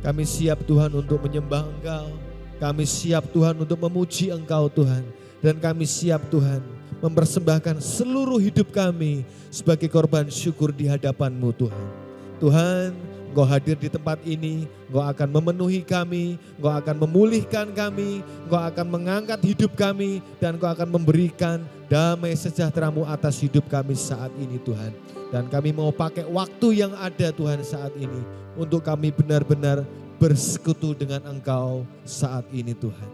Kami siap Tuhan untuk menyembah Engkau. Kami siap Tuhan untuk memuji Engkau Tuhan. Dan kami siap Tuhan mempersembahkan seluruh hidup kami sebagai korban syukur di hadapan-Mu Tuhan. Tuhan, Engkau hadir di tempat ini, Engkau akan memenuhi kami, Engkau akan memulihkan kami, Engkau akan mengangkat hidup kami, dan Engkau akan memberikan damai sejahtera-Mu atas hidup kami saat ini Tuhan. Dan kami mau pakai waktu yang ada Tuhan saat ini untuk kami benar-benar bersekutu dengan Engkau saat ini Tuhan.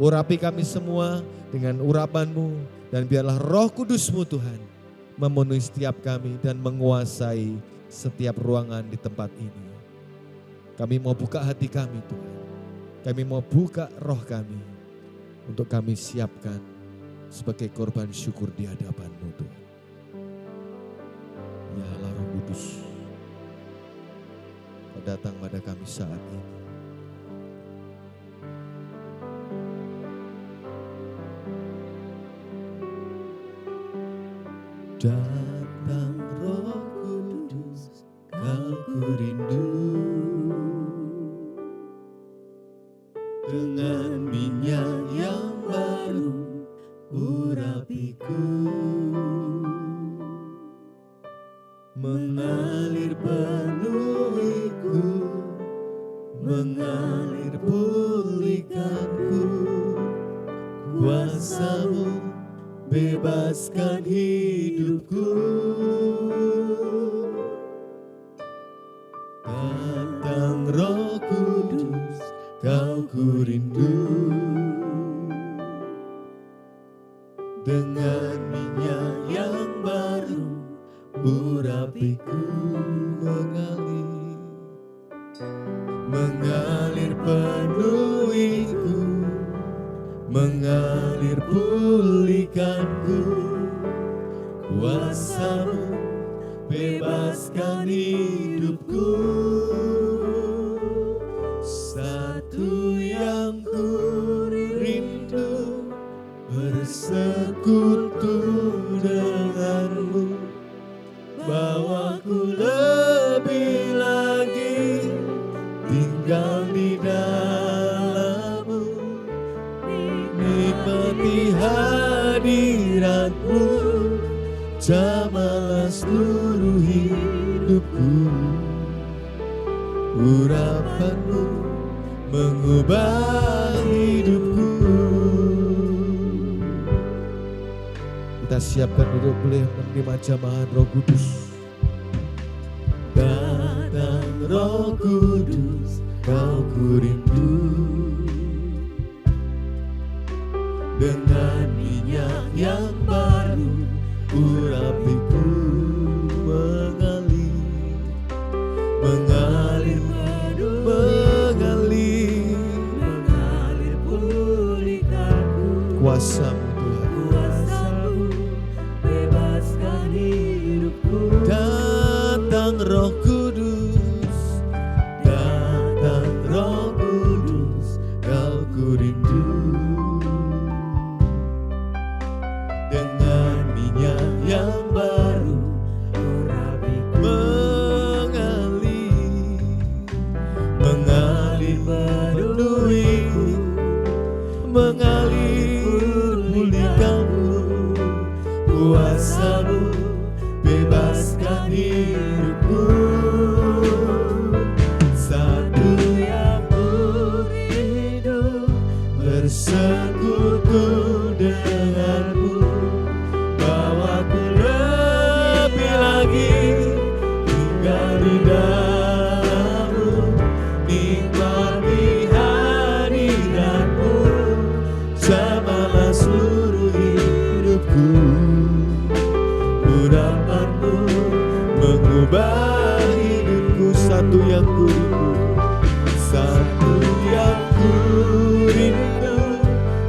Urapi kami semua dengan urapan-Mu, dan biarlah Roh Kudus-Mu Tuhan memenuhi setiap kami dan menguasai setiap ruangan di tempat ini. Kami mau buka hati kami Tuhan. Kami mau buka roh kami untuk kami siapkan sebagai korban syukur di hadapan-Mu Tuhan. Ya Allah Roh Kudus, Kau datang pada kami saat ini. Datang Roh Kudus, Kau ku rindu. Dengan minyak yang baru urapiku, mengalir penuhiku, mengalir pulihkanku. Kuasa-Mu bebaskan hidupku. Datang Roh Kudus, Kau ku rindu. Dengan minyak yang baru urapiku, mengalir penuhiku, mengalir pulihkanku. Kuasa-Mu bebaskan hidupku. Satu yang ku rindu, bersekutu dengan-Mu. Bawaku lebih lagi tinggal di dalam-Mu, nikmati hadirat-Mu, jamalah seluruh hidupku. Urapan-Mu mengubah hidupku. Kita siapkan untuk boleh menerima jamahan Roh Kudus. Datang Roh Kudus, Kau ku rindu. Dengan minyak yang baru urapiku, mengalir pulihkanku. Kuasa-Mu Tuhan, Kuasa-Mu bebaskan hidupku. Datang Roh Kudus, datang Roh Kudus, Kau ku rindu. Dengan minyak yang baru urapiku, mengalir penuhiku, mengalir pulihkanku. Kuasa-Mu bebaskan hidupku. Satu yang ku rindu, bersekutu dengan-Mu. Bawaku lebih lagi tinggal di dalam-Mu, nikmati hadirat-Mu, jamalah seluruh hidupku. Urapan-Mu mengubah hidupku. Satu yang ku rindu, satu yang ku rindu,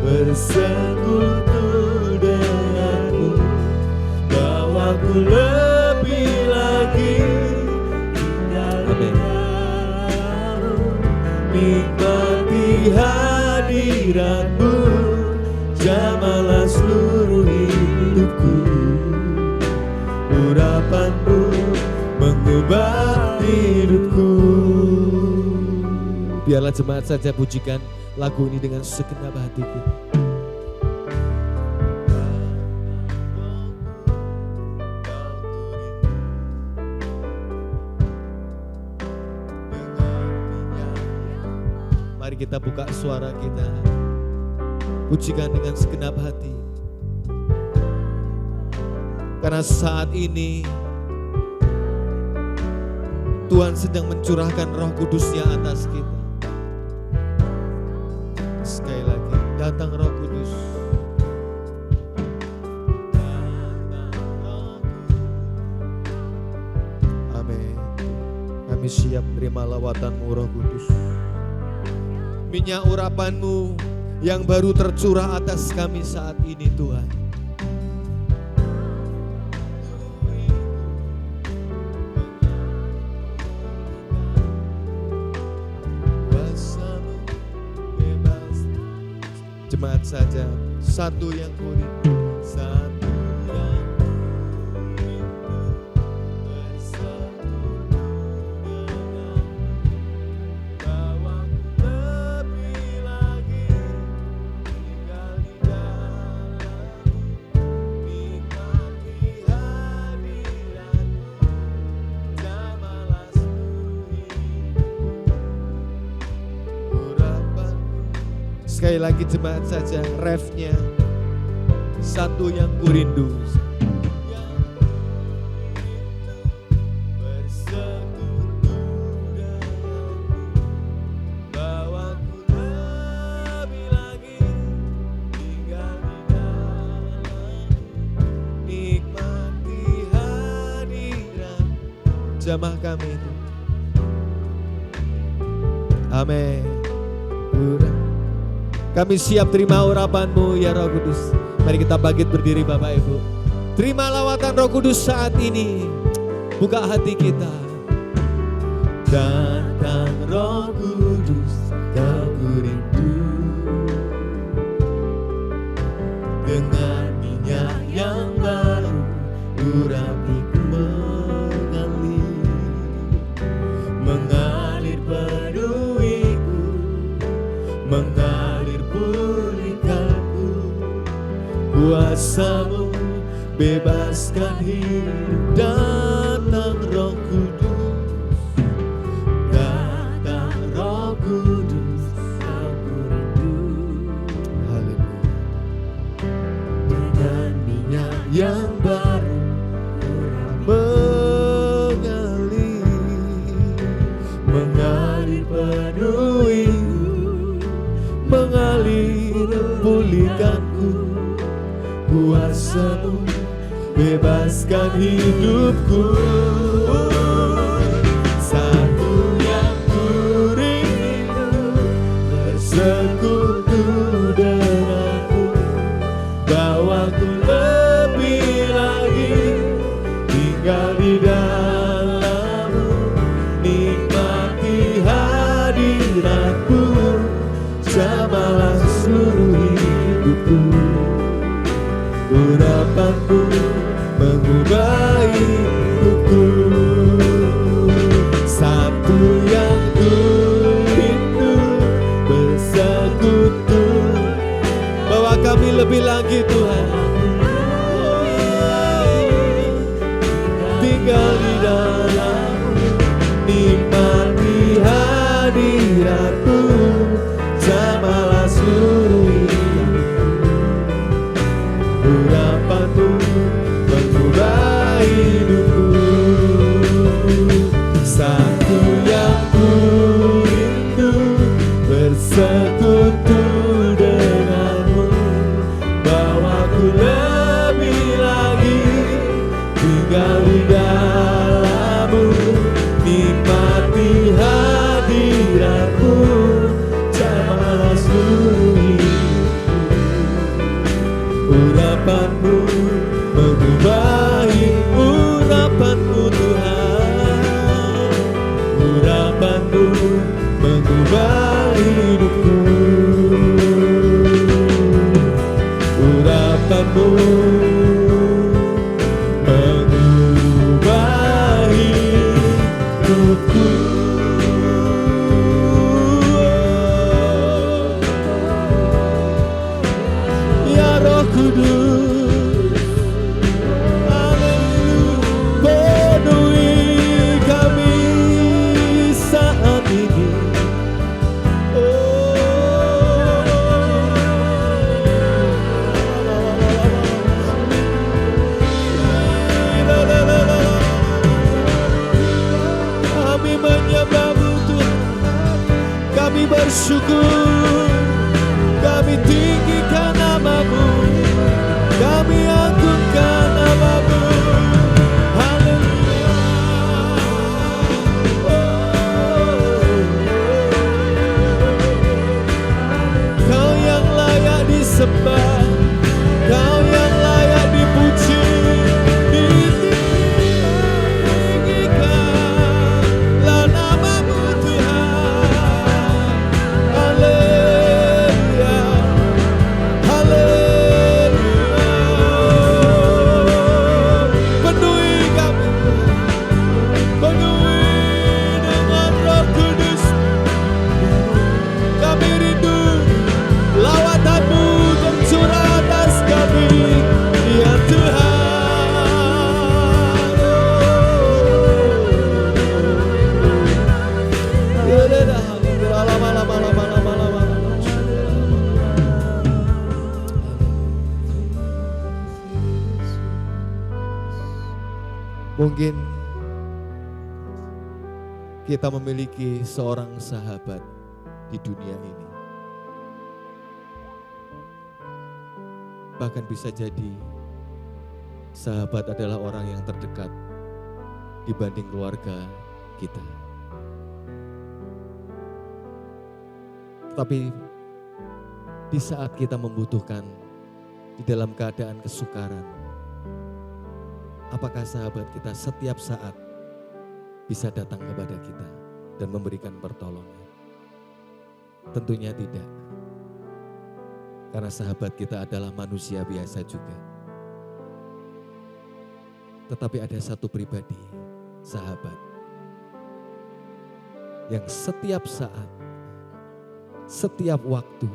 bersekutu dengan-Mu. Bawaku lebih lagi tinggal di dalam-Mu, nikmati hadirat-Mu, jamalah seluruh hidupku. Urapan-Mu mengubah hidupku. jemaat saja pujikan lagu ini dengan segenap hati kita. Mari kita buka suara kita, pujikan dengan segenap hati. Karena saat ini Tuhan sedang mencurahkan Roh Kudus-Nya atas kita. Sekali lagi, datang Roh Kudus. Amin. Kami siap menerima lawatan-Mu Roh Kudus. Minyak urapan-Mu yang baru tercurah atas kami saat ini Tuhan. Jemaat saja, satu yang ku rindu, satu yang ku rindu, bersatu dengan bawaku lebih lagi, tinggal di dalam-Mu, nikmati hadirat-Mu, jamalah seluruh hidupku, urapan-Mu. Sekali lagi jemaat saja, refnya, satu yang ku rindu. Bersekutu denganmu, bawaku lebih lagi, tinggal di dalam-Mu, nikmati hadirat. Jamaah kami itu. Amin. Kami siap terima urapan-Mu ya Roh Kudus. Mari kita bangkit berdiri Bapak Ibu. Terima lawatan Roh Kudus saat ini. Buka hati kita. Datang Roh Kudus, Kau ku rindu. Dengan minyak yang baru, urapiku mengalir penuhiku, mengalir pulihkanku. Kuasa-Mu bebaskan hidup. Datang Roh Kudus, datang Roh Kudus, aku rindu. Haleluya. Dengan minyak yang baru mengalir penuhiku, mengalir pulihkanku. Kuasa-Mu bebaskan hidupku. Satu yang ku rindu, bersekutu denganmu, bawaku lebih lagi, tinggal di dalam-Mu, nikmati hadirat-Mu, jamalah seluruh hidupku. Urapan-Mu mengubah hidupku. Satu yang ku rindu, bersekutu. Bawa kami lebih lagi Tuhan, tinggal di dalam-Mu, nikmati hadirat-Mu, jamalah seluruh hidupku. Urapan-Mu mengubah hidupku. Satu yang ku rindu, bersekutu denganmu, bawaku lebih lagi, tinggal di dalam-Mu, nikmati hadirat-Mu, jamalah seluruh hidupku. Urapan-Mu mengubah hidupku. Urapan-Mu Tuhan, urapan-Mu mengubah hidupku. Urapan-Mu mengubah hidupku. Tuhan. Mungkin kita memiliki seorang sahabat di dunia ini. Bahkan bisa jadi sahabat adalah orang yang terdekat dibanding keluarga kita. Tapi di saat kita membutuhkan, di dalam keadaan kesukaran, apakah sahabat kita setiap saat bisa datang kepada kita dan memberikan pertolongan? Tentunya tidak. Karena sahabat kita adalah manusia biasa juga. Tetapi ada satu pribadi, sahabat, yang setiap saat, setiap waktu,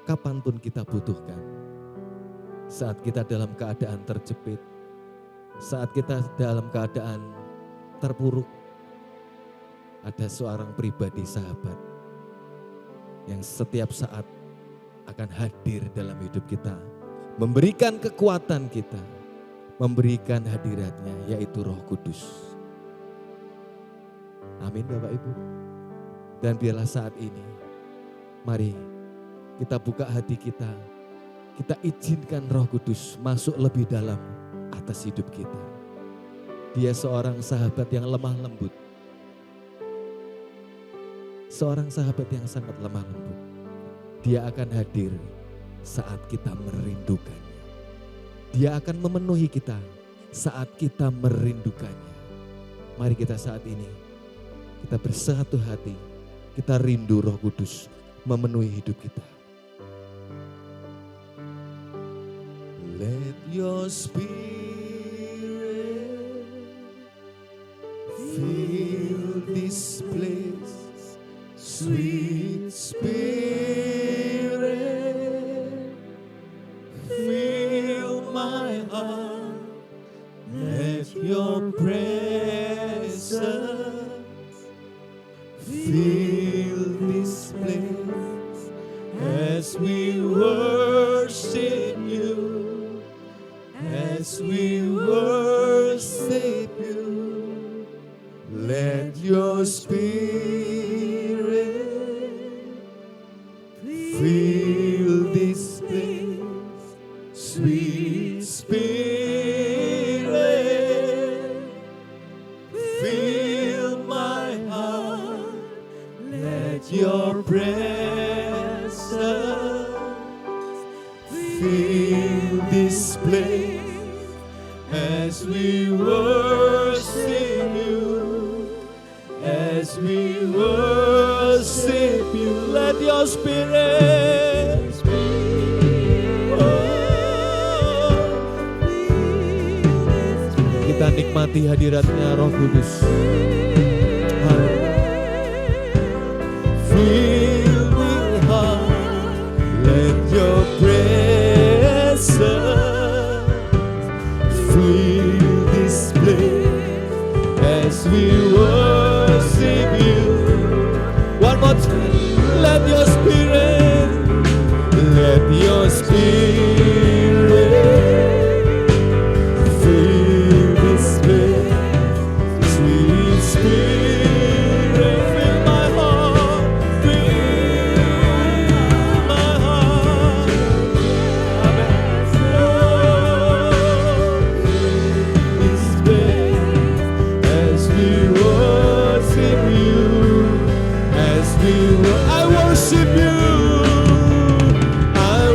kapanpun kita butuhkan, saat kita dalam keadaan terjepit, saat kita dalam keadaan terpuruk, ada seorang pribadi sahabat yang setiap saat akan hadir dalam hidup kita, memberikan kekuatan kita, memberikan hadiratnya, yaitu Roh Kudus. Amin Bapak Ibu. Dan biarlah saat ini, mari kita buka hati kita izinkan Roh Kudus masuk lebih dalam atas hidup kita. Dia seorang sahabat yang lemah lembut. Seorang sahabat yang sangat lemah lembut. Dia akan hadir saat kita merindukannya. Dia akan memenuhi kita saat kita merindukannya. Mari kita saat ini, kita bersatu hati, kita rindu Roh Kudus memenuhi hidup kita. Let your spirit fill this place, sweet spirit, fill my heart. Let your presence fill this place as we worship you. As we worship you, let your spirit fill this place, sweet spirit, fill my heart, let your presence fill this place. As we worship you, as we worship you, let your spirit, kita nikmati hadiratnya Roh Kudus. Fill my heart, let your presence fill this place as we worship you. One more time. Let your spirit fill this place. Sweet spirit, fill my heart, fill my heart. I worship you. I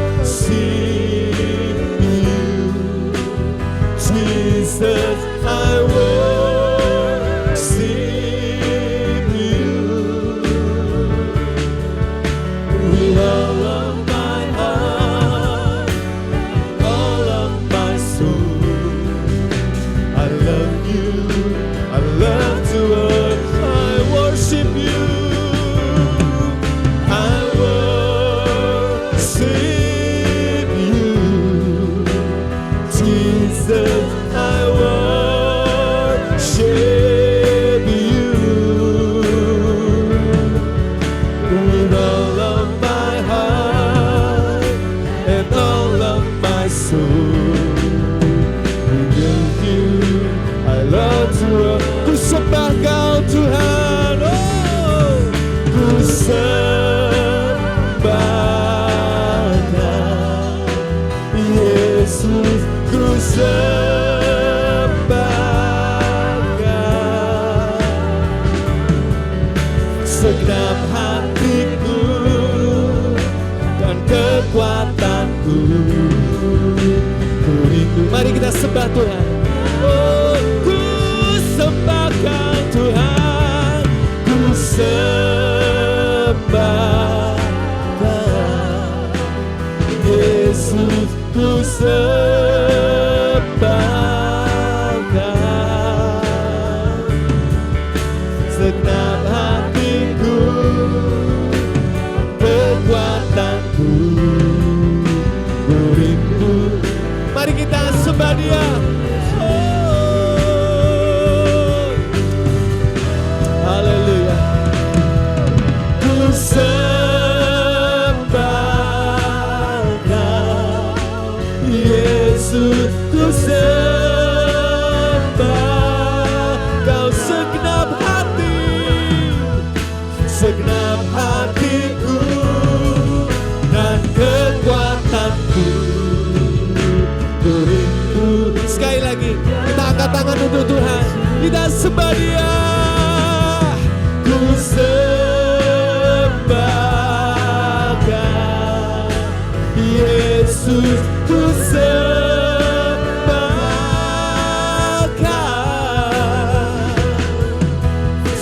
worship you. Jesus, I worship you. With all of my heart, all of my soul, I love you. I love to worship you. I worship you. Yesus ku sembahkan segenap hatiku dan kekuatanku. Ku rindu. Mari kita sembah Tuhan. Oh, ku sembahkan Tuhan, ku sembahkan Yesus, ku sembahkan segenap hatiku, kekuatanku, ku rindu. Mari kita sembah Dia. Oh, haleluya. Ku sembahkan Yesus, ku sembah Kau segenap hatiku dan kekuatanku. Ku rindu. Sekali lagi kita angkat tangan untuk Tuhan, kita sembah Dia. Ku sembahkan Yesus, ku sembahkan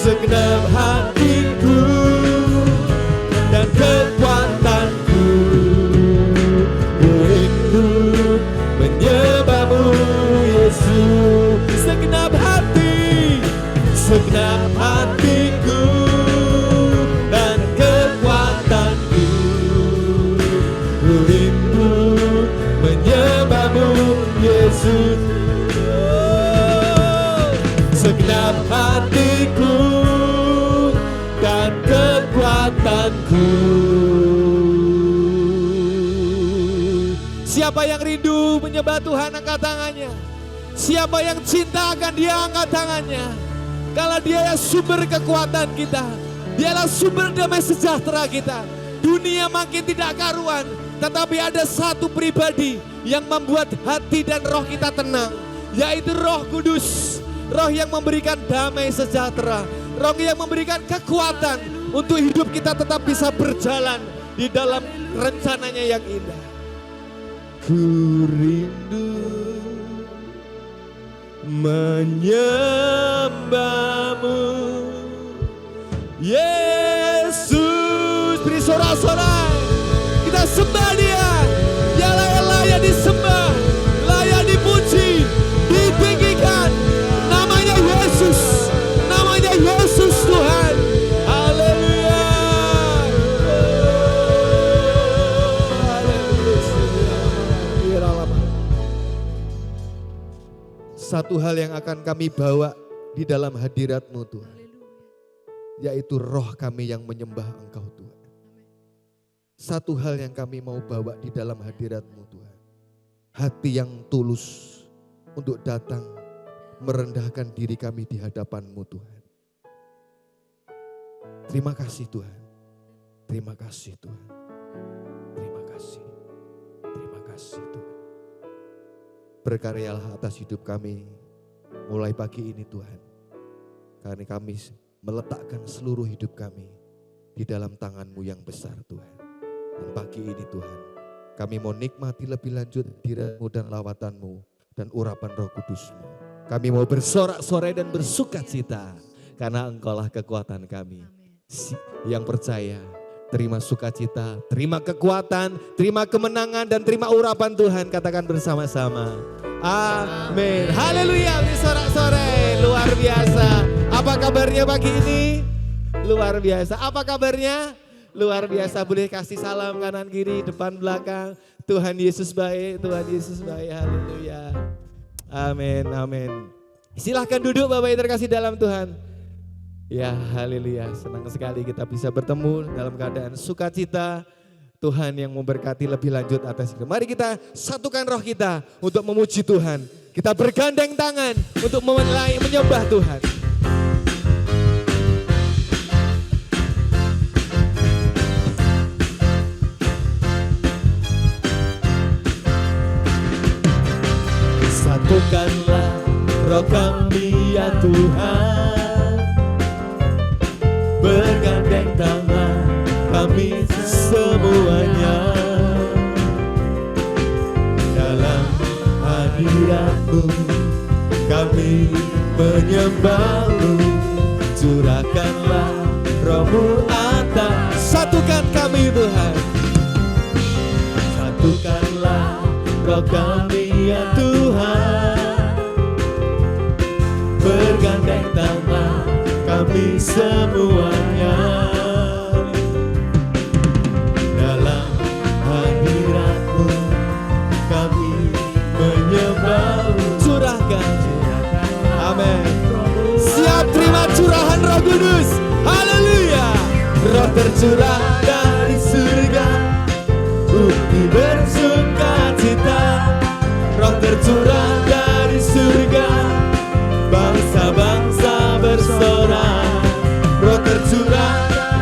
segenap hatiku dan kekuatanku. Ku rindu menyembahmu Yesus, segenap hatiku dan kekuatanku. Ku rindu menyembahmu Yesus, segenap hatiku dan kekuatanku. Siapa yang rindu menyembah Tuhan, angkat tangannya. Siapa yang cinta akan Dia, angkat tangannya. Kalau Dia sumber kekuatan kita, Dialah sumber damai sejahtera kita. Dunia makin tidak karuan, tetapi ada satu pribadi yang membuat hati dan roh kita tenang, yaitu Roh Kudus. Roh yang memberikan damai sejahtera, Roh yang memberikan kekuatan untuk hidup kita tetap bisa berjalan di dalam rencananya yang indah. Ku rindu menyembahmu Yesus. Beri sorak-sorai, kita sembah Dia. Dialah yang layak disembah, layak dipuji, ditinggikan. Namanya Yesus, namanya Yesus Tuhan. Haleluya. Satu hal yang akan kami bawa di dalam hadirat-Mu Tuhan, yaitu roh kami yang menyembah Engkau Tuhan. Satu hal yang kami mau bawa di dalam hadirat-Mu Tuhan, hati yang tulus untuk datang merendahkan diri kami di hadapan-Mu Tuhan. Terima kasih Tuhan, terima kasih Tuhan, terima kasih Tuhan. Berkaryalah atas hidup kami mulai pagi ini Tuhan, karena kami meletakkan seluruh hidup kami di dalam tangan-Mu yang besar Tuhan. Dan pagi ini Tuhan, kami mau nikmati lebih lanjut hadirat-Mu dan lawatan-Mu dan urapan Roh Kudus-Mu. Kami mau bersorak-sorai dan bersukacita karena Engkaulah kekuatan kami. Yang percaya, terima sukacita, terima kekuatan, terima kemenangan dan terima urapan Tuhan. Katakan bersama-sama, amin. Haleluya, bersorak-sorai, luar biasa. Apa kabarnya pagi ini? Luar biasa. Apa kabarnya? Luar biasa. Boleh kasih salam kanan kiri, depan belakang. Tuhan Yesus baik, Tuhan Yesus baik. Haleluya. Amin, amin. Silahkan duduk Bapak yang terkasih dalam Tuhan. Ya haleluya, senang sekali kita bisa bertemu dalam keadaan sukacita. Tuhan yang memberkati lebih lanjut atas itu. Mari kita satukan roh kita untuk memuji Tuhan. Kita bergandeng tangan untuk menyembah Tuhan. Satukanlah roh kami ya Tuhan, bergandeng tangan kami semuanya dalam hadirat-Mu. Kami menyembah-Mu, curahkanlah roh-Mu atas. Satukan kami Tuhan, satukanlah roh kami ya Tuhan, bergandeng tangan kami semuanya dalam hadirat-Mu. Kami menyembah-Mu, curahkan. Amin. Siap terima curahan Roh Kudus. Haleluya. Roh tercurah dari surga, bumi bersukacita. Roh tercurah dari surga, bangsa-bangsa bersorak. Roh tercurah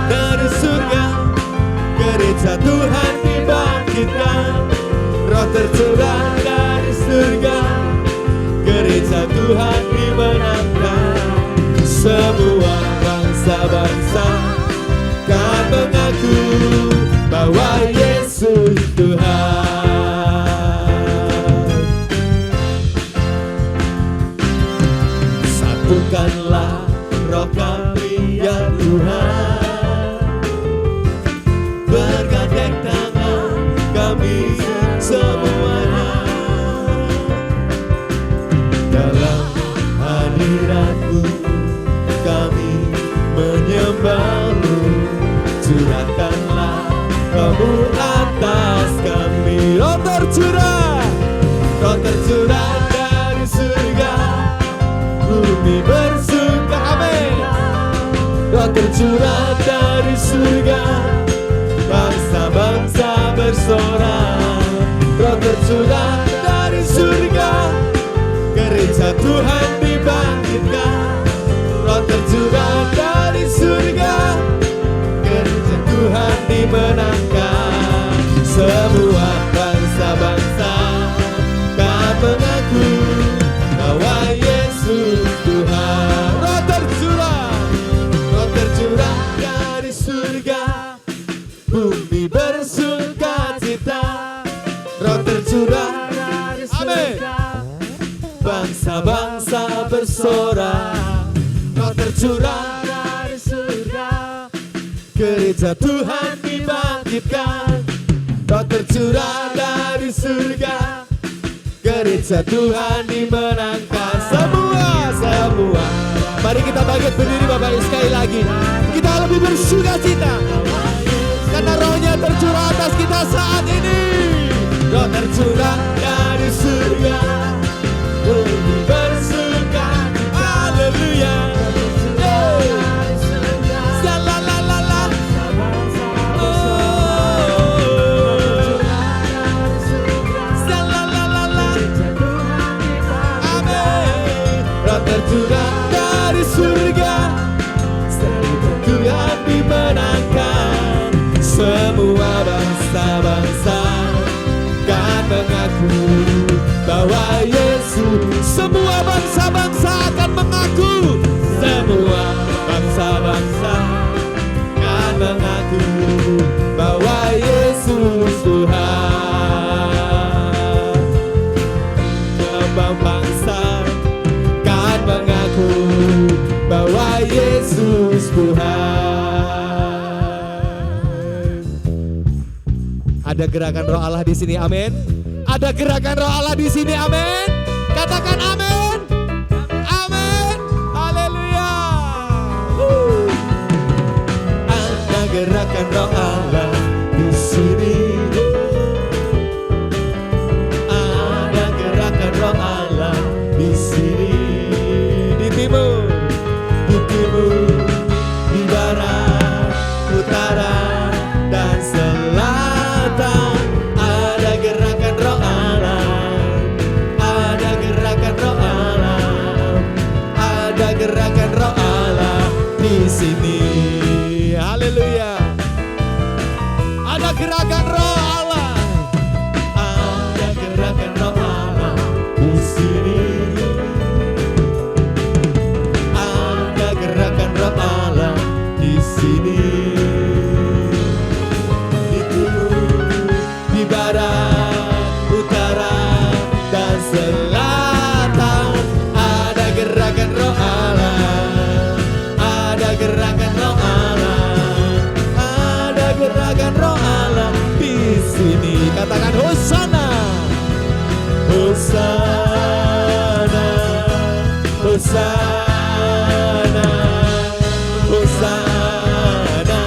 dari surga, gereja Tuhan dibangkitkan. Roh tercurah dari surga, gereja Tuhan dimenangkan. Semua bangsa-bangsa kan mengaku bahwa Yesus Tuhan. Satukanlah roh kami ya Tuhan, bergandeng tangan kami semuanya dalam hadirat-Mu. Kami menyembah-Mu, curahkanlah Roh-Mu atas kami. Roh tercurah dari surga, bumi bersuka. Amin. Roh tercurah dari surga, bangsa-bangsa bersorak. Roh tercurah dari surga, gereja Tuhan dibangkitkan. Roh tercurah dari surga, gereja Tuhan dimenangkan. Semua bangsa-bangsa kan mengaku bahwa Yesus Tuhan. Roh tercurah dari surga, bumi bersukacita. Roh tercurah dari surga, bangsa-bangsa bersorak. Roh tercurah dari surga, gereja Tuhan dibangkitkan. Roh tercurah dari surga, gereja Tuhan dimenangkan. Semua. Mari kita bangkit berdiri Bapak Ibu sekali lagi. Kita lebih bersukacita karena rohnya tercurah atas kita saat ini. Roh tercurah dari surga, bumi bersuka. Haleluya. Tercurah dari surga, Tuhan dimenangkan. Semua bangsa-bangsa kan mengaku bahwa Yesus. Semua bangsa-bangsa akan mengaku. Semua bangsa-bangsa kan mengaku bahwa Yesus Tuhan. Bangsa kan mengaku bahwa Yesus Tuhan. Ada gerakan Roh Allah di sini, amin. Ada gerakan Roh Allah di sini, amin. Katakan amin. Amin. Haleluya. Ada gerakan Roh Allah di sini. Ada gerakan Roh Allah di sini. Di timur, di barat, utara, dan selatan. Ada gerakan Roh Allah, ada gerakan Roh Allah, ada gerakan Roh Allah di sini. Haleluya. Hosana, Hosana,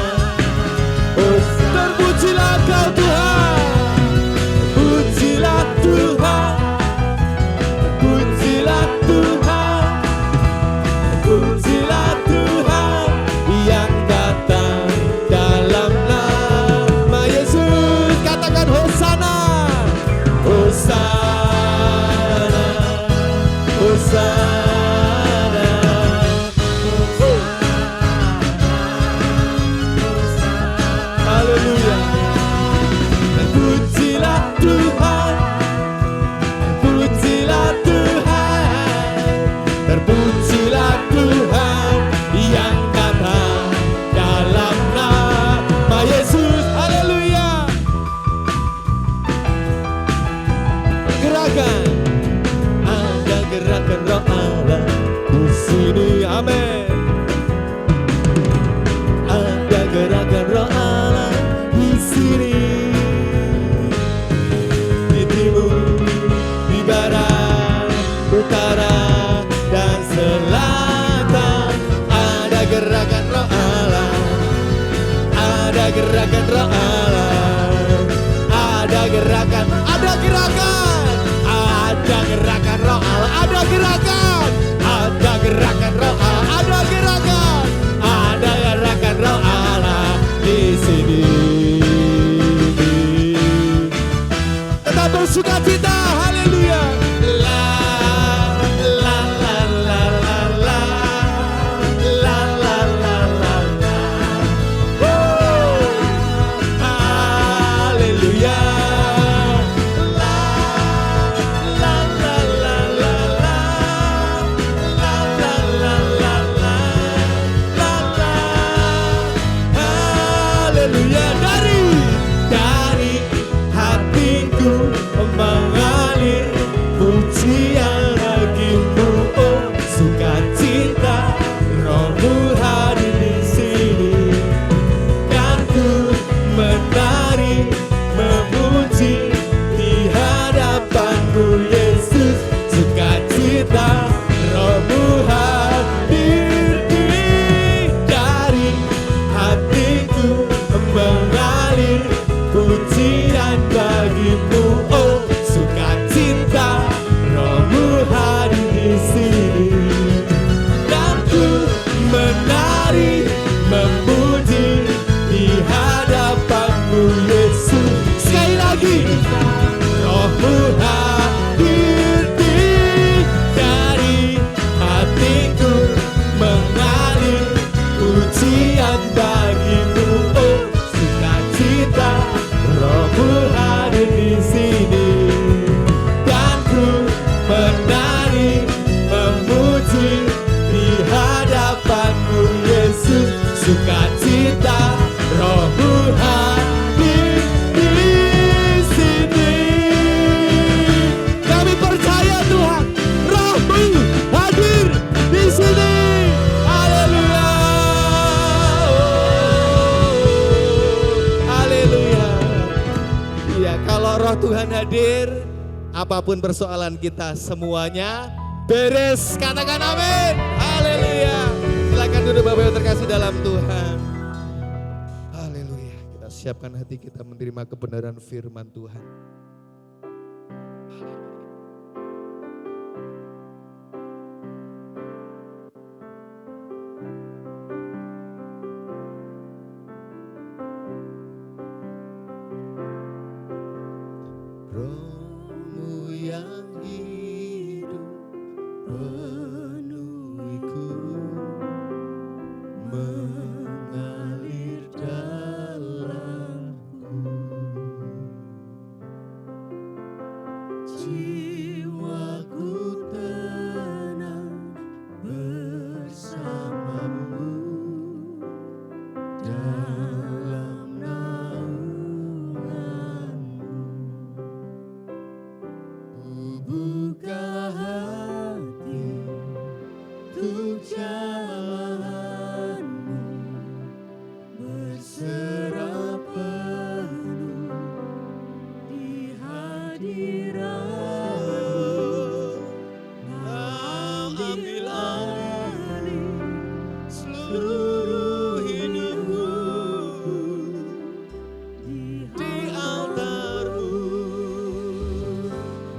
terpujilah Kau Tuhan, pujilah Tuhan, pujilah Tuhan, pujilah Tuhan yang datang dalam nama Yesus. Katakan Hosana, Hosana, Hosana. Haleluya. Pujilah Tuhan, pujilah Tuhan, terpujilah Tuhan yang datang dalam nama Yesus. Haleluya. Gerakan, ada gerakan Roh Allah di sini. Amin. Ada gerakan Roh Allah di sini. Di timur, di barat, utara, dan selatan. Ada gerakan Roh Allah. Ada gerakan Roh Allah. Ada gerakan, ada gerakan. Ada gerakan Roh Allah. Ada gerakan. Ada gerakan Roh Allah. Ada gerakan. Ada gerakan Roh Allah di sini. Tetap bersukacita, haleluya. La la la la la la la la la la la. Oh, haleluya. La la la la la la la la la la la la la. Haleluya. Dari hatiku mengalir pujian bagimu, oh sukacita, Rohmu hadir di sini. Dan ku menari memuji di hadapanmu Yesus, sukacita, Rohmu hadir dari hatiku mengalir pujian bagimu, oh sukacita, Rohmu hadir di sini. Dan ku menari memuji di hadapanmu Yesus. Sekali lagi, Rohmu hadir dari hatiku mengalir pujian bagimu, oh sukacita, Rohmu hadir di sini. Dan ku menari memuji di hadapanmu Yesus, sukacita, Rohmu hadir di sini. Kami percaya Tuhan, Rohmu hadir di sini. Haleluya. Haleluya. Iya, kalau Roh Tuhan hadir, apapun persoalan kita semuanya beres. Katakan amin. Haleluya. Silakan duduk Bapak yang terkasih dalam Tuhan. Haleluya. Kita siapkan hati kita menerima kebenaran firman Tuhan. Rohmu yang hidup penuhiku, mengalir dalamku. Jiwaku tenang bersamamu dalam naunganmu. Buka hati untuk jamahanmu, berserah penuh di hadiratmu. Ambil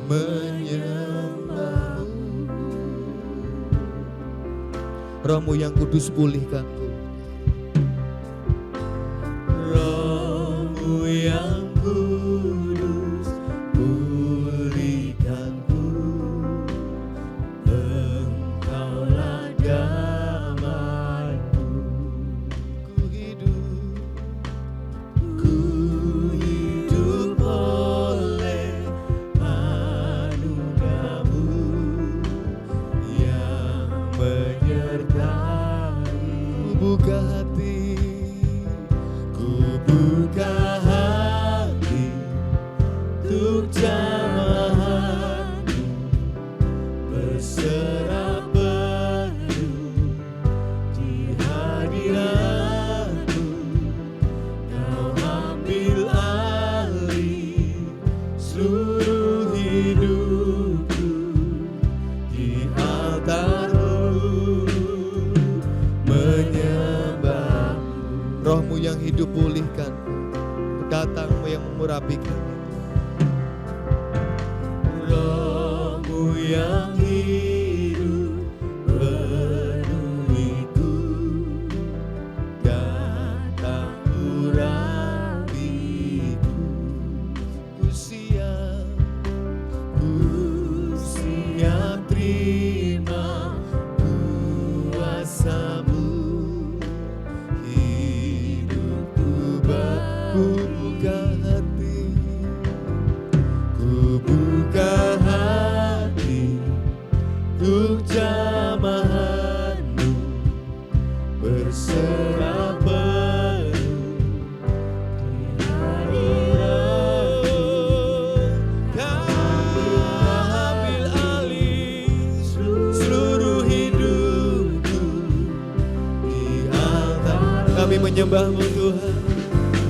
menyembahmu. Rohmu yang kudus pulihkanku. Rohmu yang kudus pulihkanku. Engkaulah damaiku. Ku hidup oleh anugerahmu yang menyertai. Ku buka hati, ku buka hati untuk jamahanmu, berserah penuh di hadiratmu. Kau ambil alih seluruh hidupku di altarmu, menyembah. Rohmu yang hidup pulihkan, datangmu yang mengurapikan. Rohmu yang hidup penuhiku, datang urapiku. Ku siap terima kuasamu. Ku buka hati, ku buka hati untuk jamahanmu, berserah penuh di hadiratmu. Kau ambil alih seluruh hidupku di altar. Kami menyembahmu Tuhan.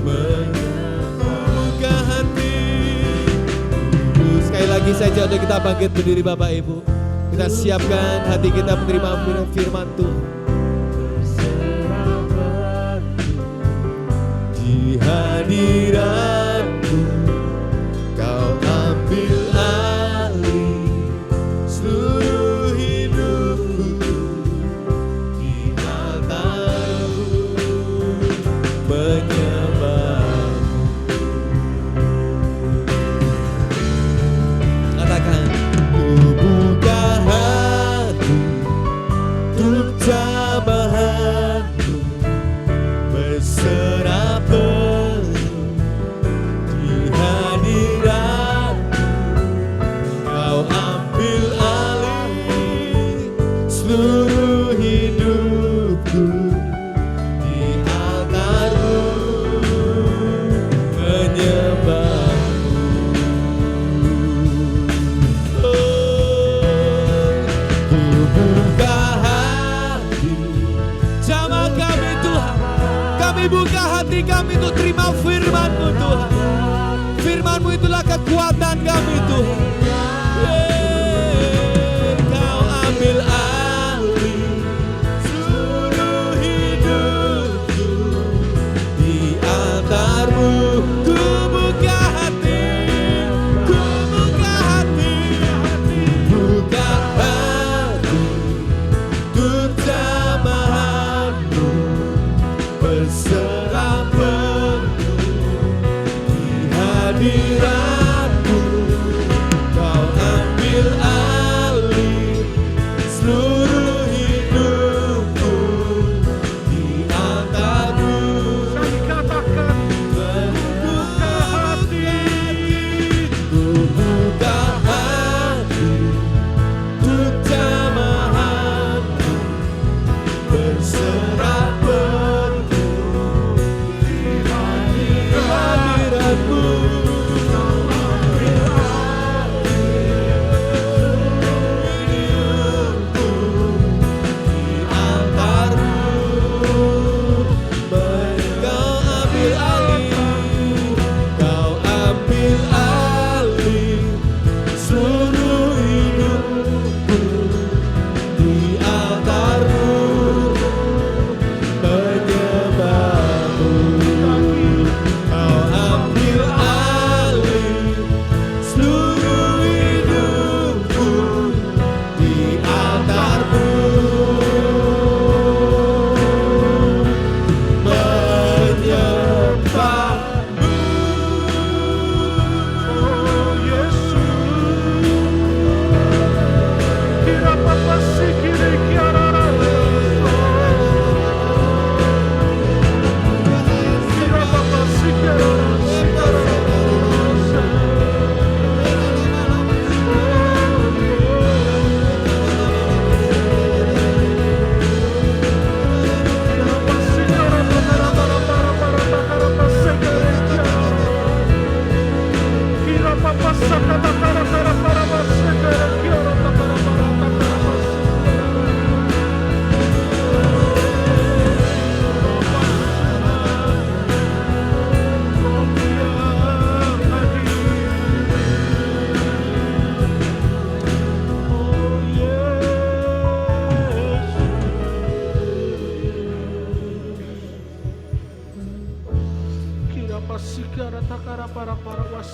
Buka hati. Sekali lagi saja untuk kita bangkit berdiri Bapak Ibu. Kita siapkan hati kita menerima firman Tuhan. Di hadiratmu Kau ambil alih seluruh hidupku di altarmu, katakan, ku buka hati untuk jamahanmu, berserah penuh di hadiratmu. Kau ambil alih seluruh hidupku di altarmu, menyembahmu. Ku buka hati, jamah kami Tuhan. Kami buka hati kami untuk terima firman-Mu Tuhan. Firman-Mu itulah kekuatan kami Tuhan. Kau ambil alih seluruh hidupku di altar-Mu. Ku buka hati, ku buka hati, buka hati untuk jamahan-Mu, berserah penuh di hadirat-Mu.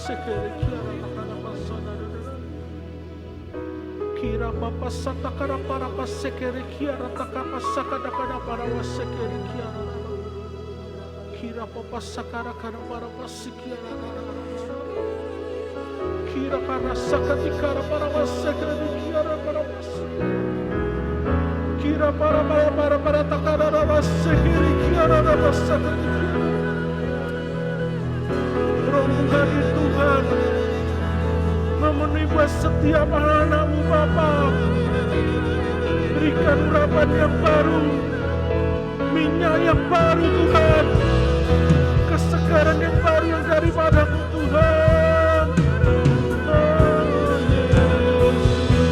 sekere kiara takara pasana kira papa satakara para pasekere kiara takapa sakada kada para wasekere kiara kira papa sakara kada para pasikiara kira para sakati kara para wasekere kiara para kira para takara wasekere kiara wasekere Rohmu hadir Tuhan memenuhi buat setiap anak-Mu Bapa. Berikan urapan yang baru, minyak yang baru Tuhan, kesegaran yang baru yang daripada-Mu Tuhan. Oh Yesus,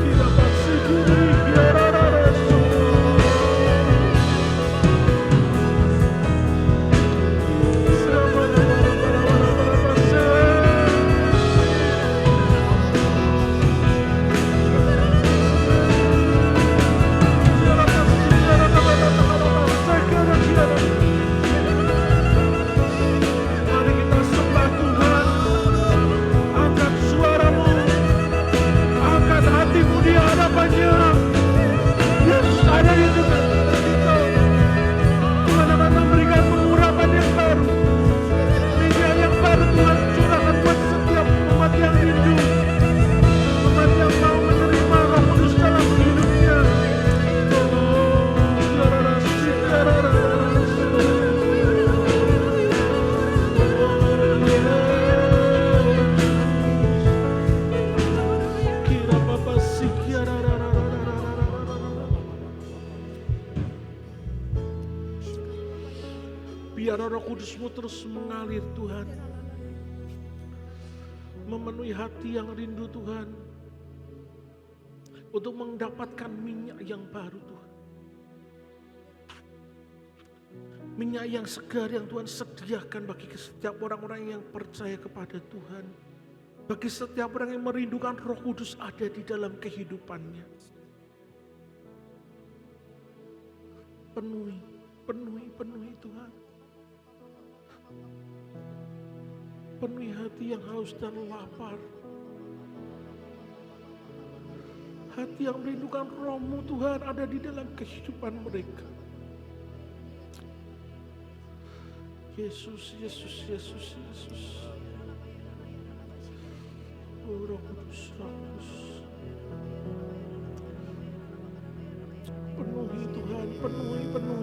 kira pasti diri biara Kudus-Mu terus mengalir Tuhan, memenuhi hati yang rindu Tuhan, untuk mendapatkan minyak yang baru Tuhan. Minyak yang segar yang Tuhan sediakan bagi setiap orang-orang yang percaya kepada Tuhan. Bagi setiap orang yang merindukan Roh Kudus ada di dalam kehidupannya. Penuhi Tuhan. Penuhi hati yang haus dan lapar. Hati yang merindukan Roh-Mu Tuhan ada di dalam kehidupan mereka. Yesus, Yesus, Yesus, Yesus. Oh, Roh Kudus, Roh Kudus. Penuhi Tuhan, penuhi Tuhan.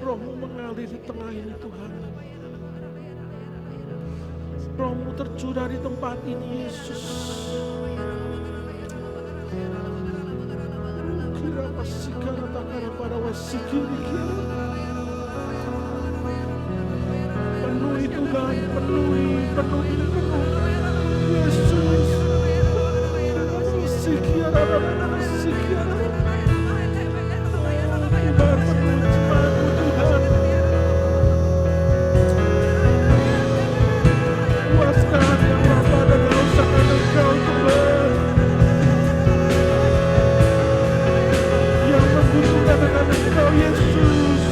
Roh-Mu mengalir di tengah ini Tuhan. Roh-Mu tercurah di tempat ini Yesus. Kira pasikara takara pada wasikiri kira. Penuhi Tuhan, penuhi. Yesus. Sikira. Tuhan penuhi jiwaku Tuhan. Puaskan yang lapar dan haus akan Engkau Tuhan. Yang membutuhkan akan Engkau Yesus.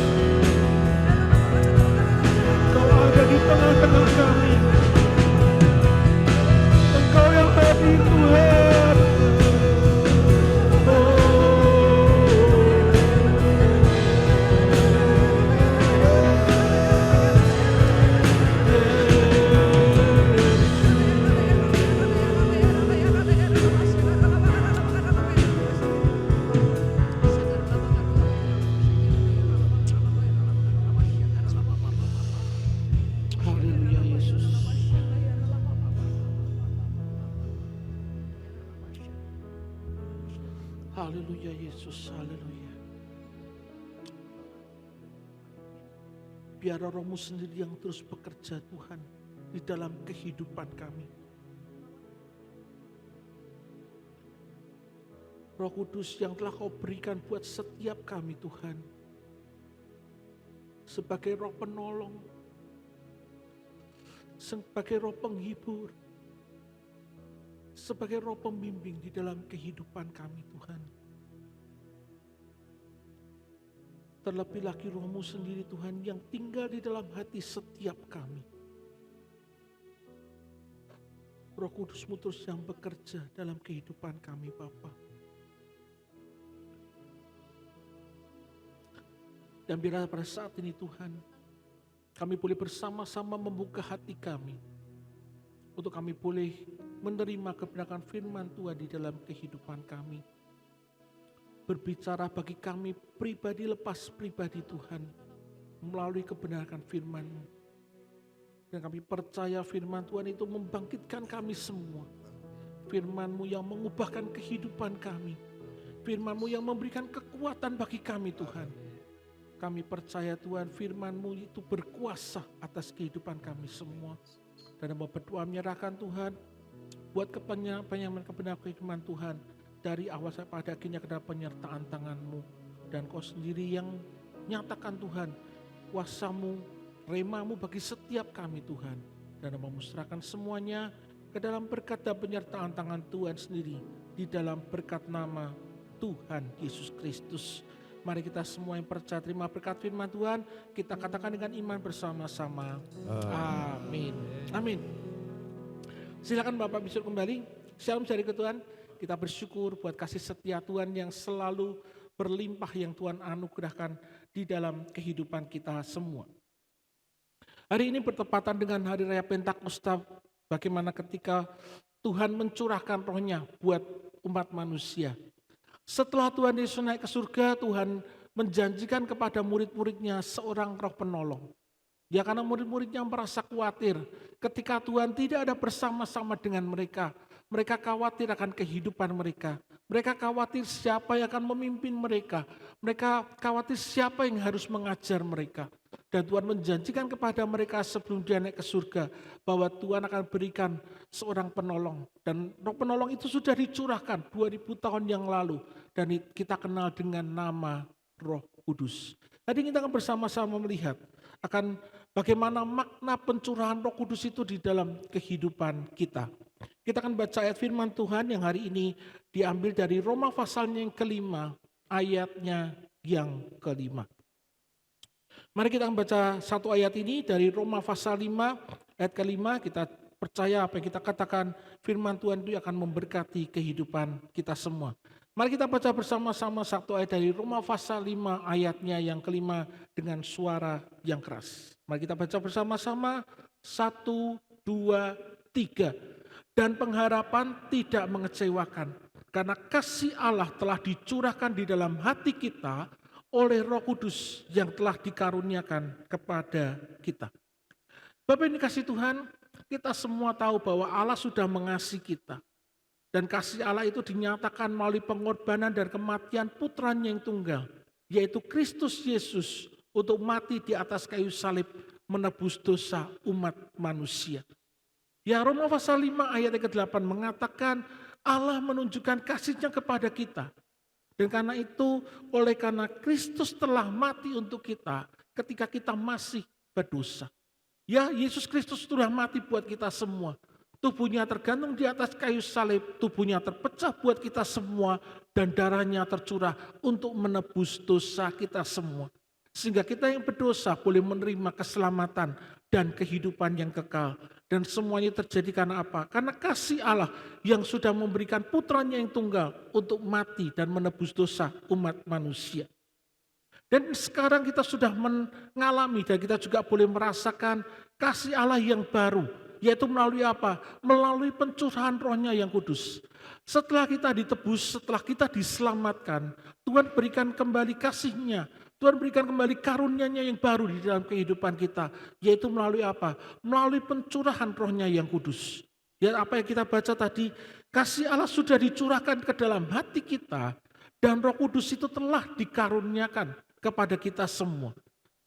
Engkau ada di tengah-tengah kami. Engkau yang hadir Tuhan. Haleluya Yesus, haleluya. Biar Roh-Mu sendiri yang terus bekerja Tuhan di dalam kehidupan kami. Roh Kudus yang telah Kau berikan buat setiap kami Tuhan. Sebagai roh penolong, sebagai roh penghibur, sebagai roh pembimbing di dalam kehidupan kami Tuhan. terlebih lagi Roh-Mu sendiri Tuhan yang tinggal di dalam hati setiap kami. Roh Kudus-Mu terus yang bekerja dalam kehidupan kami Bapa. Dan biarlah pada saat ini Tuhan, kami boleh bersama-sama membuka hati kami, untuk kami boleh menerima kebenaran firman Tuhan di dalam kehidupan kami. Berbicara bagi kami pribadi lepas pribadi Tuhan, melalui kebenaran firman-Mu. Dan kami percaya firman Tuhan itu membangkitkan kami semua. Firman-Mu yang mengubahkan kehidupan kami. Firman-Mu yang memberikan kekuatan bagi kami Tuhan. Kami percaya Tuhan firman-Mu itu berkuasa atas kehidupan kami semua. Dan berdoa menyerahkan Tuhan buat kebenaran firman Tuhan. Dari awal sampai pada akhirnya ke dalam penyertaan tangan-Mu. Dan Kau sendiri yang nyatakan Tuhan kuasa-Mu, rema-Mu bagi setiap kami Tuhan. Dan memusrahkan semuanya ke dalam berkat dan penyertaan tangan Tuhan sendiri. Di dalam berkat nama Tuhan Yesus Kristus. Mari kita semua yang percaya terima berkat firman Tuhan. Kita katakan dengan iman bersama-sama. Amin. Amin. Silakan Bapak bisa kembali. Shalom dari Tuhan. Kita bersyukur buat kasih setia Tuhan yang selalu berlimpah yang Tuhan anugerahkan di dalam kehidupan kita semua. Hari ini bertepatan dengan Hari Raya Pentakosta, bagaimana ketika Tuhan mencurahkan Roh-Nya buat umat manusia. Setelah Tuhan Yesus naik ke surga, Tuhan menjanjikan kepada murid-muridnya seorang Roh penolong. Ya, karena murid-muridnya merasa khawatir ketika Tuhan tidak ada bersama-sama dengan mereka. Mereka khawatir akan kehidupan mereka. Mereka khawatir siapa yang akan memimpin mereka. Mereka khawatir siapa yang harus mengajar mereka. Dan Tuhan menjanjikan kepada mereka sebelum dia naik ke surga bahwa Tuhan akan berikan seorang penolong. Dan Roh penolong itu sudah dicurahkan 2000 tahun yang lalu. Dan kita kenal dengan nama Roh Kudus. Tadi kita akan bersama-sama melihat akan bagaimana makna pencurahan Roh Kudus itu di dalam kehidupan kita. Kita akan baca ayat firman Tuhan yang hari ini diambil dari Roma pasalnya yang kelima, ayatnya yang kelima. Mari kita akan baca satu ayat ini dari Roma pasal 5, ayat kelima. Kita percaya apa yang kita katakan firman Tuhan itu akan memberkati kehidupan kita semua. Mari kita baca bersama-sama satu ayat dari Roma pasal 5 ayatnya yang kelima dengan suara yang keras. Mari kita baca bersama-sama, 1, 2, 3. Dan pengharapan tidak mengecewakan, karena kasih Allah telah dicurahkan di dalam hati kita oleh Roh Kudus yang telah dikaruniakan kepada kita. Bapak ini kasih Tuhan, kita semua tahu bahwa Allah sudah mengasihi kita. Dan kasih Allah itu dinyatakan melalui pengorbanan dan kematian putranya yang tunggal, yaitu Kristus Yesus untuk mati di atas kayu salib menebus dosa umat manusia. Ya, Roma pasal 5 ayat ke-8 mengatakan Allah menunjukkan kasih-Nya kepada kita. Dan karena itu, oleh karena Kristus telah mati untuk kita ketika kita masih berdosa. Ya, Yesus Kristus sudah mati buat kita semua. Tubuhnya tergantung di atas kayu salib, tubuhnya terpecah buat kita semua, dan darahnya tercurah untuk menebus dosa kita semua. Sehingga kita yang berdosa boleh menerima keselamatan dan kehidupan yang kekal. Dan semuanya terjadi karena apa? Karena kasih Allah yang sudah memberikan putranya yang tunggal untuk mati dan menebus dosa umat manusia. Dan sekarang kita sudah mengalami dan kita juga boleh merasakan kasih Allah yang baru. Yaitu melalui apa? Melalui pencurahan Roh-Nya yang kudus. Setelah kita ditebus, setelah kita diselamatkan, Tuhan berikan kembali kasih-Nya. Tuhan berikan kembali karunia-Nya yang baru di dalam kehidupan kita. Yaitu melalui apa? Melalui pencurahan Roh-Nya yang kudus. Ya, apa yang kita baca tadi, kasih Allah sudah dicurahkan ke dalam hati kita. Dan Roh Kudus itu telah dikaruniakan kepada kita semua.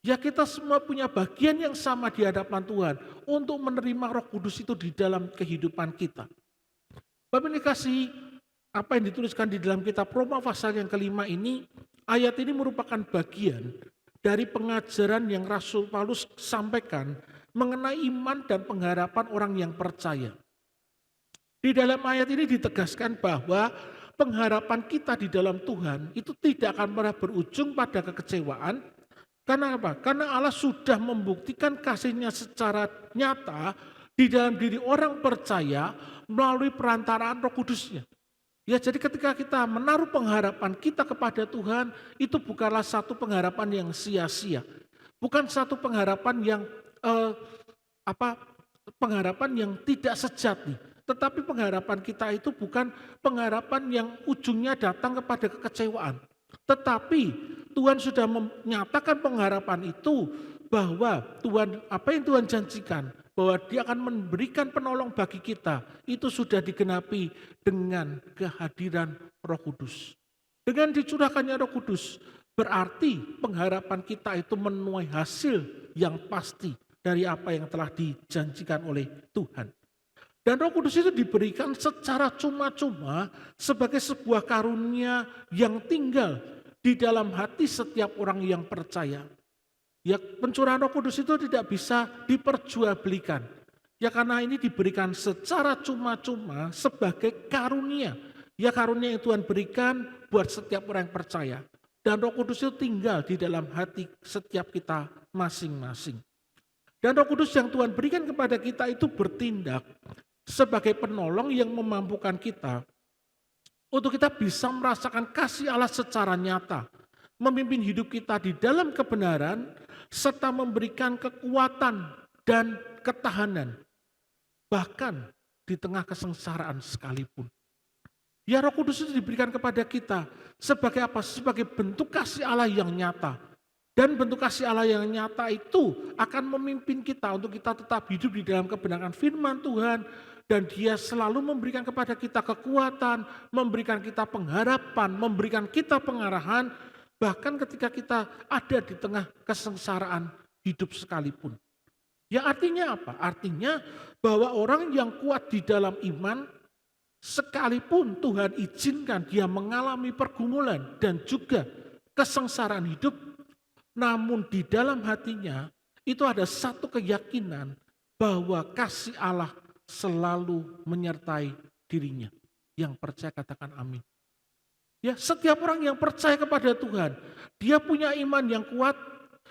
Ya, kita semua punya bagian yang sama di hadapan Tuhan untuk menerima Roh Kudus itu di dalam kehidupan kita. Bapak ini kasih apa yang dituliskan di dalam kitab Roma pasal yang kelima ini, ayat ini merupakan bagian dari pengajaran yang Rasul Paulus sampaikan mengenai iman dan pengharapan orang yang percaya. Di dalam ayat ini ditegaskan bahwa pengharapan kita di dalam Tuhan itu tidak akan pernah berujung pada kekecewaan. Karena apa? Karena Allah sudah membuktikan kasih-Nya secara nyata di dalam diri orang percaya melalui perantaraan Roh Kudus-Nya. Ya, jadi ketika kita menaruh pengharapan kita kepada Tuhan, itu bukanlah satu pengharapan yang sia-sia. Bukan satu pengharapan yang pengharapan yang tidak sejati. Tetapi pengharapan kita itu bukan pengharapan yang ujungnya datang kepada kekecewaan. Tetapi Tuhan sudah menyatakan pengharapan itu bahwa Tuhan, apa yang Tuhan janjikan, bahwa Dia akan memberikan penolong bagi kita, itu sudah digenapi dengan kehadiran Roh Kudus. Dengan dicurahkannya Roh Kudus, berarti pengharapan kita itu menuai hasil yang pasti dari apa yang telah dijanjikan oleh Tuhan. Dan Roh Kudus itu diberikan secara cuma-cuma sebagai sebuah karunia yang tinggal di dalam hati setiap orang yang percaya. Ya, pencurahan Roh Kudus itu tidak bisa diperjualbelikan. Ya, karena ini diberikan secara cuma-cuma sebagai karunia. Ya, karunia yang Tuhan berikan buat setiap orang yang percaya. Dan Roh Kudus itu tinggal di dalam hati setiap kita masing-masing. Dan Roh Kudus yang Tuhan berikan kepada kita itu bertindak sebagai penolong yang memampukan kita untuk kita bisa merasakan kasih Allah secara nyata, memimpin hidup kita di dalam kebenaran, serta memberikan kekuatan dan ketahanan, bahkan di tengah kesengsaraan sekalipun. Ya, Roh Kudus itu diberikan kepada kita sebagai apa? Sebagai bentuk kasih Allah yang nyata. Dan bentuk kasih Allah yang nyata itu akan memimpin kita untuk kita tetap hidup di dalam kebenaran firman Tuhan. Dan Dia selalu memberikan kepada kita kekuatan, memberikan kita pengharapan, memberikan kita pengarahan, bahkan ketika kita ada di tengah kesengsaraan hidup sekalipun. Ya, artinya apa? Artinya bahwa orang yang kuat di dalam iman, sekalipun Tuhan izinkan dia mengalami pergumulan dan juga kesengsaraan hidup, namun di dalam hatinya itu ada satu keyakinan bahwa kasih Allah selalu menyertai dirinya. Yang percaya katakan amin. Ya, setiap orang yang percaya kepada Tuhan, dia punya iman yang kuat,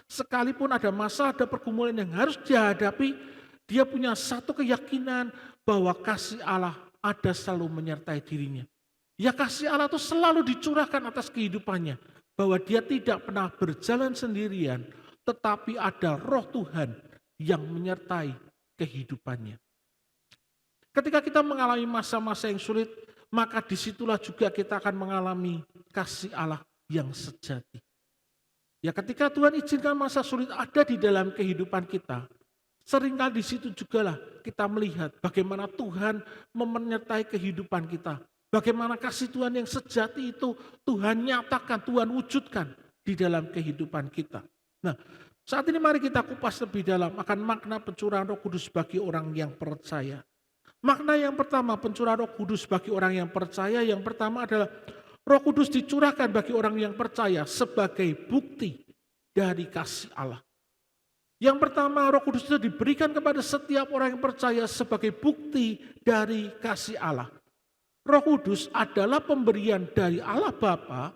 sekalipun ada masalah, ada pergumulan yang harus dihadapi, dia punya satu keyakinan bahwa kasih Allah ada selalu menyertai dirinya. Ya, kasih Allah itu selalu dicurahkan atas kehidupannya, bahwa dia tidak pernah berjalan sendirian, tetapi ada Roh Tuhan yang menyertai kehidupannya. Ketika kita mengalami masa-masa yang sulit, maka disitulah juga kita akan mengalami kasih Allah yang sejati. Ya, ketika Tuhan izinkan masa sulit ada di dalam kehidupan kita, seringkali di situ jugalah kita melihat bagaimana Tuhan menyertai kehidupan kita. Bagaimana kasih Tuhan yang sejati itu Tuhan nyatakan, Tuhan wujudkan di dalam kehidupan kita. Nah, saat ini mari kita kupas lebih dalam akan makna pencurahan Roh Kudus bagi orang yang percaya. Makna yang pertama pencurahan Roh Kudus bagi orang yang percaya, yang pertama adalah Roh Kudus dicurahkan bagi orang yang percaya sebagai bukti dari kasih Allah. Yang pertama, Roh Kudus itu diberikan kepada setiap orang yang percaya sebagai bukti dari kasih Allah. Roh Kudus adalah pemberian dari Allah Bapa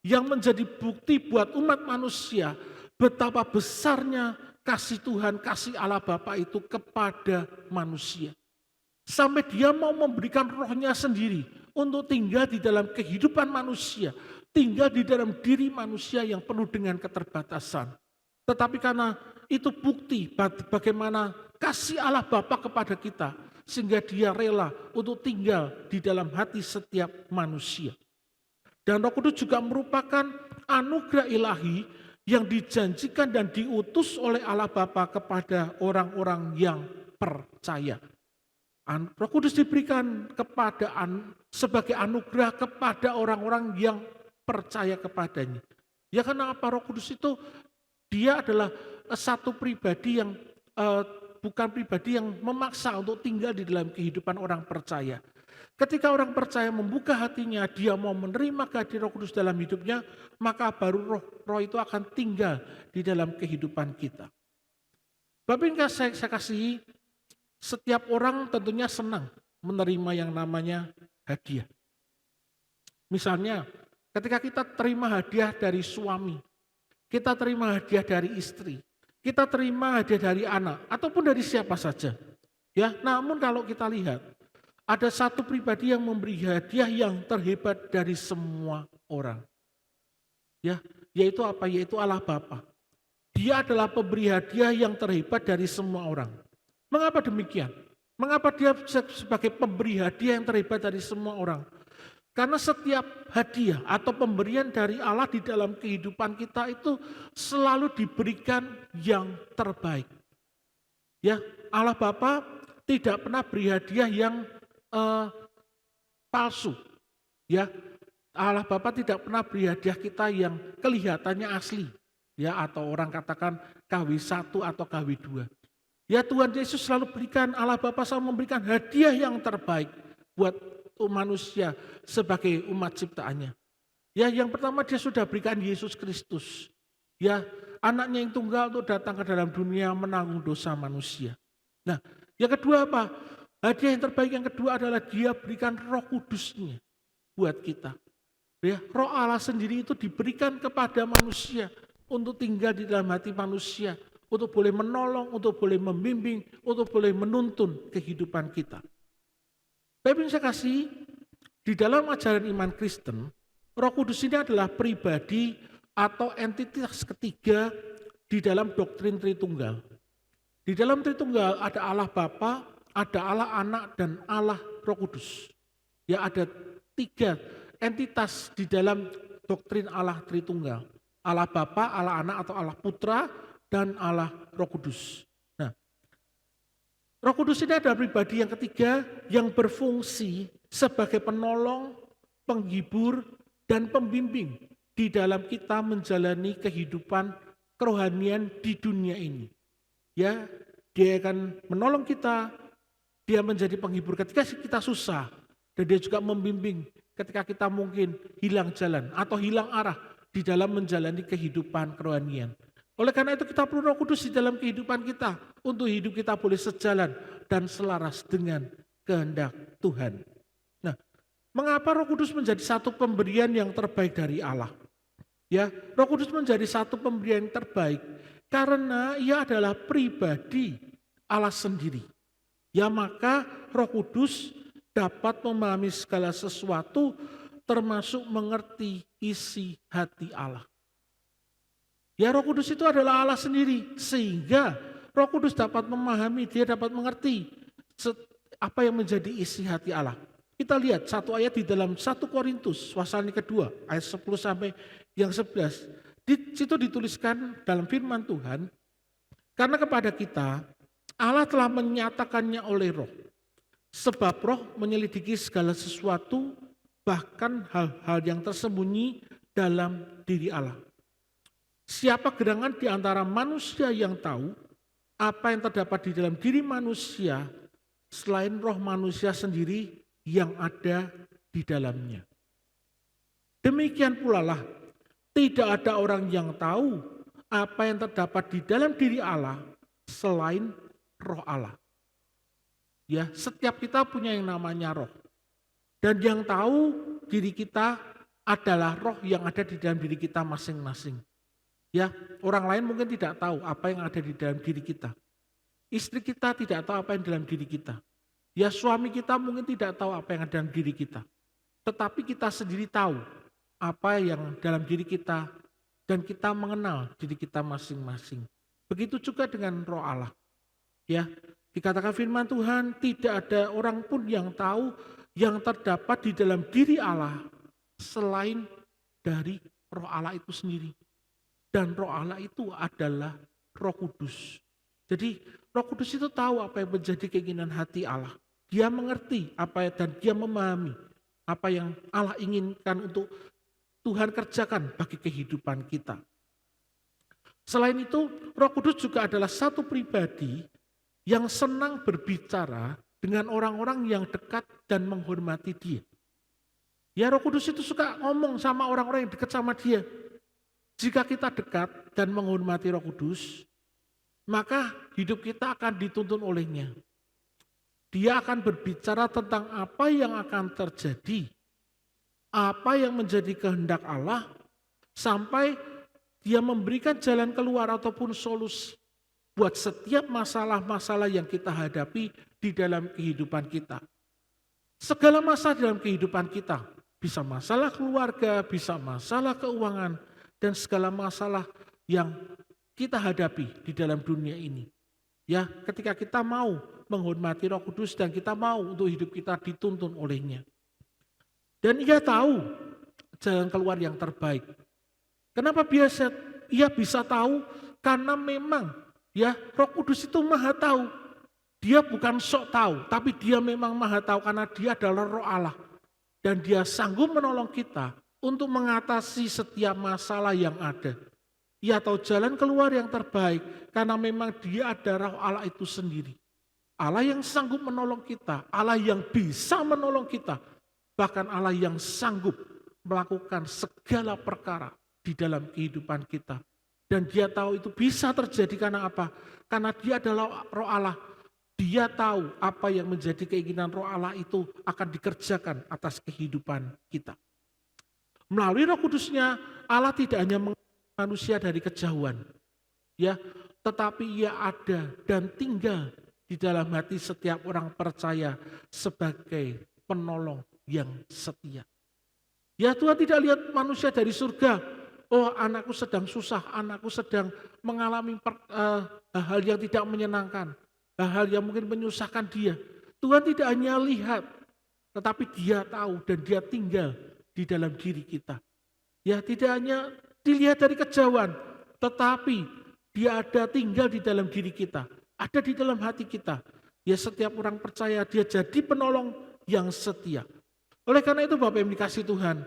yang menjadi bukti buat umat manusia betapa besarnya kasih Tuhan, kasih Allah Bapa itu kepada manusia. Sampai Dia mau memberikan Roh-Nya sendiri untuk tinggal di dalam kehidupan manusia, tinggal di dalam diri manusia yang penuh dengan keterbatasan. Tetapi karena itu bukti bagaimana kasih Allah Bapa kepada kita, sehingga Dia rela untuk tinggal di dalam hati setiap manusia. Dan Roh Kudus juga merupakan anugerah ilahi yang dijanjikan dan diutus oleh Allah Bapa kepada orang-orang yang percaya. Roh Kudus diberikan sebagai anugerah kepada orang-orang yang percaya kepadanya. Ya, karena apa? Roh Kudus itu Dia adalah satu pribadi yang bukan pribadi yang memaksa untuk tinggal di dalam kehidupan orang percaya. Ketika orang percaya membuka hatinya, dia mau menerima kehadiran Roh Kudus dalam hidupnya, maka baru roh itu akan tinggal di dalam kehidupan kita. Bapak yang saya kasihi, setiap orang tentunya senang menerima yang namanya hadiah. Misalnya, ketika kita terima hadiah dari suami, kita terima hadiah dari istri, kita terima hadiah dari anak, ataupun dari siapa saja. Ya, namun kalau kita lihat, ada satu pribadi yang memberi hadiah yang terhebat dari semua orang. Ya, yaitu apa? Yaitu Allah Bapa. Dia adalah pemberi hadiah yang terhebat dari semua orang. Mengapa demikian? Mengapa dia sebagai pemberi hadiah yang terhebat dari semua orang? Karena setiap hadiah atau pemberian dari Allah di dalam kehidupan kita itu selalu diberikan yang terbaik. Ya, Allah Bapa tidak pernah beri hadiah yang palsu. Ya, Allah Bapa tidak pernah beri hadiah kita yang kelihatannya asli. Ya, atau orang katakan KW1 atau KW2. Ya, Tuhan Yesus selalu berikan, Allah Bapa selalu memberikan hadiah yang terbaik buat manusia sebagai umat ciptaannya. Ya, yang pertama dia sudah berikan Yesus Kristus. Ya, anaknya yang tunggal untuk datang ke dalam dunia menanggung dosa manusia. Nah, yang kedua apa? Hadiah yang terbaik yang kedua adalah dia berikan Roh Kudusnya buat kita. Ya, Roh Allah sendiri itu diberikan kepada manusia untuk tinggal di dalam hati manusia, untuk boleh menolong, untuk boleh membimbing, untuk boleh menuntun kehidupan kita. Bapak Ibu saya kasih, di dalam ajaran iman Kristen, Roh Kudus ini adalah pribadi atau entitas ketiga di dalam doktrin Tritunggal. Di dalam Tritunggal ada Allah Bapa, ada Allah Anak, dan Allah Roh Kudus. Ya, ada tiga entitas di dalam doktrin Allah Tritunggal. Allah Bapa, Allah Anak atau Allah Putra, dan Allah Roh Kudus. Nah, Roh Kudus ini adalah pribadi yang ketiga yang berfungsi sebagai penolong, penghibur, dan pembimbing di dalam kita menjalani kehidupan kerohanian di dunia ini. Ya, dia akan menolong kita, dia menjadi penghibur ketika kita susah, dan dia juga membimbing ketika kita mungkin hilang jalan atau hilang arah di dalam menjalani kehidupan kerohanian. Oleh karena itu kita perlu Roh Kudus di dalam kehidupan kita untuk hidup kita boleh sejalan dan selaras dengan kehendak Tuhan. Nah, mengapa Roh Kudus menjadi satu pemberian yang terbaik dari Allah? Ya, Roh Kudus menjadi satu pemberian yang terbaik karena ia adalah pribadi Allah sendiri. Ya, maka Roh Kudus dapat memahami segala sesuatu termasuk mengerti isi hati Allah. Ya, Roh Kudus itu adalah Allah sendiri, sehingga Roh Kudus dapat memahami, dia dapat mengerti apa yang menjadi isi hati Allah. Kita lihat satu ayat di dalam 1 Korintus pasal yang kedua, ayat 10 sampai yang 11. Di situ dituliskan dalam firman Tuhan, karena kepada kita Allah telah menyatakannya oleh Roh, sebab Roh menyelidiki segala sesuatu, bahkan hal-hal yang tersembunyi dalam diri Allah. Siapa gerangan di antara manusia yang tahu apa yang terdapat di dalam diri manusia selain roh manusia sendiri yang ada di dalamnya. Demikian pula lah, tidak ada orang yang tahu apa yang terdapat di dalam diri Allah selain roh Allah. Ya, setiap kita punya yang namanya roh. Dan yang tahu diri kita adalah roh yang ada di dalam diri kita masing-masing. Ya, orang lain mungkin tidak tahu apa yang ada di dalam diri kita. Istri kita tidak tahu apa yang dalam diri kita. Ya, suami kita mungkin tidak tahu apa yang ada dalam diri kita. Tetapi kita sendiri tahu apa yang dalam diri kita dan kita mengenal diri kita masing-masing. Begitu juga dengan roh Allah. Ya, dikatakan firman Tuhan, tidak ada orang pun yang tahu yang terdapat di dalam diri Allah selain dari roh Allah itu sendiri. Dan roh Allah itu adalah Roh Kudus. Jadi Roh Kudus itu tahu apa yang menjadi keinginan hati Allah. Dia mengerti apa dan dia memahami apa yang Allah inginkan untuk Tuhan kerjakan bagi kehidupan kita. Selain itu, Roh Kudus juga adalah satu pribadi yang senang berbicara dengan orang-orang yang dekat dan menghormati dia. Ya, Roh Kudus itu suka ngomong sama orang-orang yang dekat sama dia. Jika kita dekat dan menghormati Roh Kudus, maka hidup kita akan dituntun olehnya. Dia akan berbicara tentang apa yang akan terjadi apa yang menjadi kehendak Allah, sampai Dia memberikan jalan keluar ataupun solusi buat setiap masalah-masalah yang kita hadapi di dalam kehidupan kita. Segala masalah dalam kehidupan kita, bisa masalah keluarga, bisa masalah keuangan, dan segala masalah yang kita hadapi di dalam dunia ini. Ya, ketika kita mau menghormati Roh Kudus dan kita mau untuk hidup kita dituntun olehnya. Dan Ia tahu jalan keluar yang terbaik. Kenapa Ia bisa tahu? Karena memang ya Roh Kudus itu Maha tahu. Dia bukan sok tahu, tapi Dia memang Maha tahu karena Dia adalah Roh Allah. Dan Dia sanggup menolong kita untuk mengatasi setiap masalah yang ada. Ia tahu jalan keluar yang terbaik karena memang Dia adalah Roh Allah itu sendiri. Allah yang sanggup menolong kita, Allah yang bisa menolong kita, bahkan Allah yang sanggup melakukan segala perkara di dalam kehidupan kita. Dan Dia tahu itu bisa terjadi karena apa? Karena Dia adalah Roh Allah. Dia tahu apa yang menjadi keinginan Roh Allah itu akan dikerjakan atas kehidupan kita. Melalui Roh Kudus-Nya, Allah tidak hanya mengasihi manusia dari kejauhan, ya, tetapi Ia ada dan tinggal di dalam hati setiap orang percaya sebagai penolong yang setia. Ya, Tuhan tidak lihat manusia dari surga. Oh, anakku sedang susah, anakku sedang mengalami hal yang tidak menyenangkan, hal yang mungkin menyusahkan dia. Tuhan tidak hanya lihat, tetapi Dia tahu dan Dia tinggal di dalam diri kita. Ya, tidak hanya dilihat dari kejauhan, tetapi Dia ada tinggal di dalam diri kita, ada di dalam hati kita. Ya, setiap orang percaya Dia jadi penolong yang setia. Oleh karena itu Bapak yang dikasihi Tuhan,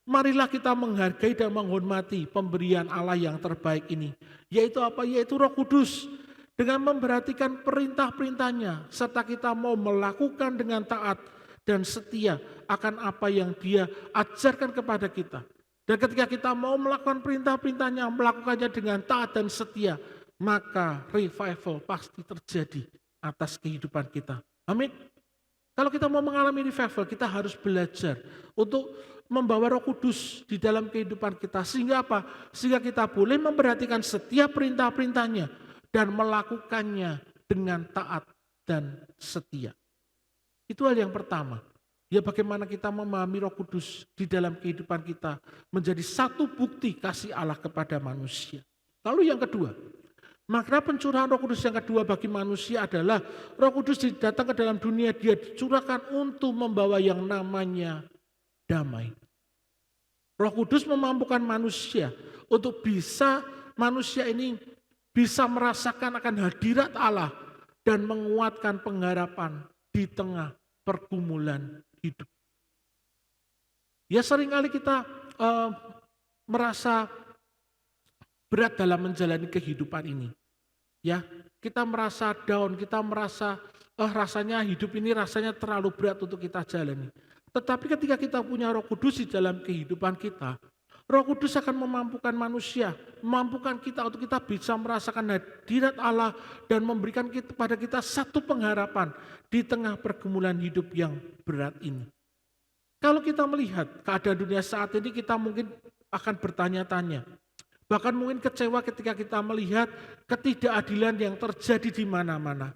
marilah kita menghargai dan menghormati pemberian Allah yang terbaik ini. Yaitu apa? Yaitu Roh Kudus. Dengan memperhatikan perintah-perintahnya, serta kita mau melakukan dengan taat dan setia akan apa yang Dia ajarkan kepada kita. Dan ketika kita mau melakukan perintah-perintahnya, melakukannya dengan taat dan setia, maka revival pasti terjadi atas kehidupan kita. Amin. Kalau kita mau mengalami revival, kita harus belajar untuk membawa Roh Kudus di dalam kehidupan kita. Sehingga apa? Sehingga kita boleh memperhatikan setiap perintah-perintahnya dan melakukannya dengan taat dan setia. Itu hal yang pertama. Ya, bagaimana kita memahami Roh Kudus di dalam kehidupan kita menjadi satu bukti kasih Allah kepada manusia. Lalu yang kedua, makna pencurahan Roh Kudus yang kedua bagi manusia adalah Roh Kudus datang ke dalam dunia, Dia dicurahkan untuk membawa yang namanya damai. Roh Kudus memampukan manusia untuk manusia ini bisa merasakan akan hadirat Allah dan menguatkan pengharapan di tengah pergumulan hidup. Ya, seringkali kita merasa berat dalam menjalani kehidupan ini. Ya, kita merasa down, kita merasa rasanya hidup ini rasanya terlalu berat untuk kita jalani. Tetapi ketika kita punya Roh Kudus di dalam kehidupan kita, Roh Kudus akan memampukan manusia, memampukan kita untuk kita bisa merasakan hadirat Allah dan memberikan kepada kita satu pengharapan di tengah pergumulan hidup yang berat ini. Kalau kita melihat keadaan dunia saat ini, kita mungkin akan bertanya-tanya, bahkan mungkin kecewa ketika kita melihat ketidakadilan yang terjadi di mana-mana.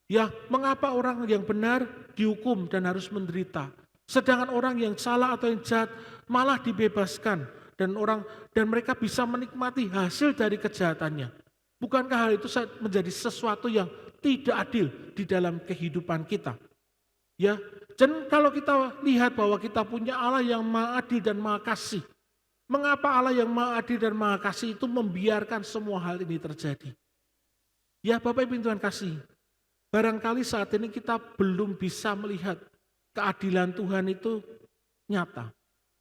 Ya, mengapa orang yang benar dihukum dan harus menderita, sedangkan orang yang salah atau yang jahat malah dibebaskan dan mereka bisa menikmati hasil dari kejahatannya. Bukankah hal itu menjadi sesuatu yang tidak adil di dalam kehidupan kita? Ya, dan kalau kita lihat bahwa kita punya Allah yang Maha Adil dan Maha Kasih, mengapa Allah yang Maha Adil dan Maha Kasih itu membiarkan semua hal ini terjadi? Ya, Bapak Ibu Tuhan kasih, barangkali saat ini kita belum bisa melihat keadilan Tuhan itu nyata.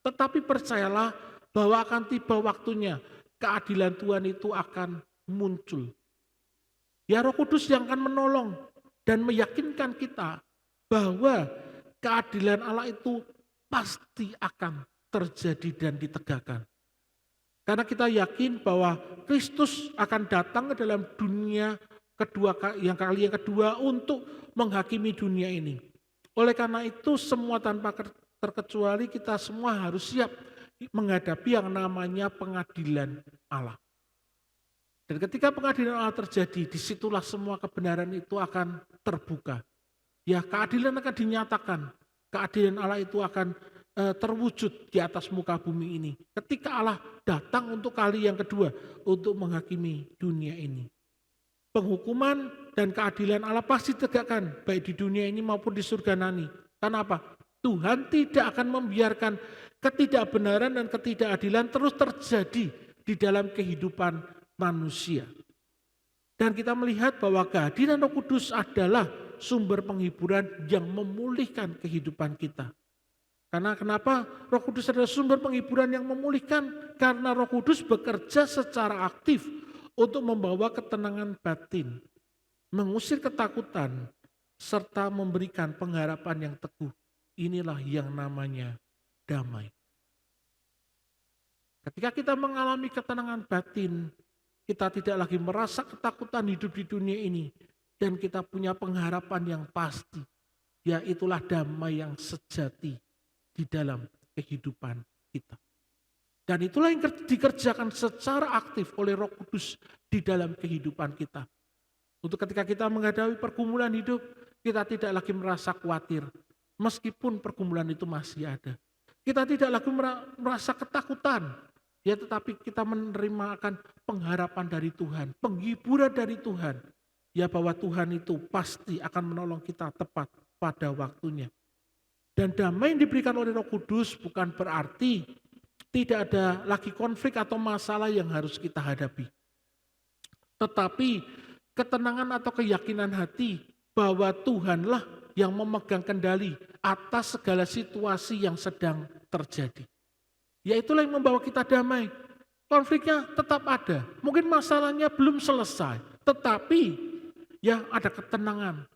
Tetapi percayalah bahwa akan tiba waktunya keadilan Tuhan itu akan muncul. Ya, Roh Kudus yang akan menolong dan meyakinkan kita bahwa keadilan Allah itu pasti akan terjadi dan ditegakkan. Karena kita yakin bahwa Kristus akan datang ke dalam dunia kali yang kedua untuk menghakimi dunia ini. Oleh karena itu semua tanpa terkecuali kita semua harus siap menghadapi yang namanya pengadilan Allah. Dan ketika pengadilan Allah terjadi, disitulah semua kebenaran itu akan terbuka. Ya, keadilan akan dinyatakan, keadilan Allah itu akan terwujud di atas muka bumi ini. Ketika Allah datang untuk kali yang kedua untuk menghakimi dunia ini. Penghukuman dan keadilan Allah pasti tegakkan baik di dunia ini maupun di surga nanti. Karena apa? Tuhan tidak akan membiarkan ketidakbenaran dan ketidakadilan terus terjadi di dalam kehidupan manusia. Dan kita melihat bahwa kehadiran Roh Kudus adalah sumber penghiburan yang memulihkan kehidupan kita. Karena kenapa? Roh Kudus adalah sumber penghiburan yang memulihkan. Karena Roh Kudus bekerja secara aktif untuk membawa ketenangan batin, mengusir ketakutan, serta memberikan pengharapan yang teguh. Inilah yang namanya damai. Ketika kita mengalami ketenangan batin, kita tidak lagi merasa ketakutan hidup di dunia ini. Dan kita punya pengharapan yang pasti. Ya, itulah damai yang sejati di dalam kehidupan kita. Dan itulah yang dikerjakan secara aktif oleh Roh Kudus di dalam kehidupan kita. Untuk ketika kita menghadapi pergumulan hidup, kita tidak lagi merasa khawatir. Meskipun pergumulan itu masih ada. Kita tidak lagi merasa ketakutan. Ya, tetapi kita menerima akan pengharapan dari Tuhan, penghiburan dari Tuhan. Ya, bahwa Tuhan itu pasti akan menolong kita tepat pada waktunya. Dan damai yang diberikan oleh Roh Kudus bukan berarti tidak ada lagi konflik atau masalah yang harus kita hadapi. Tetapi ketenangan atau keyakinan hati bahwa Tuhanlah yang memegang kendali atas segala situasi yang sedang terjadi. Ya, itulah yang membawa kita damai. Konfliknya tetap ada. Mungkin masalahnya belum selesai. Tetapi ya ada ketenangan.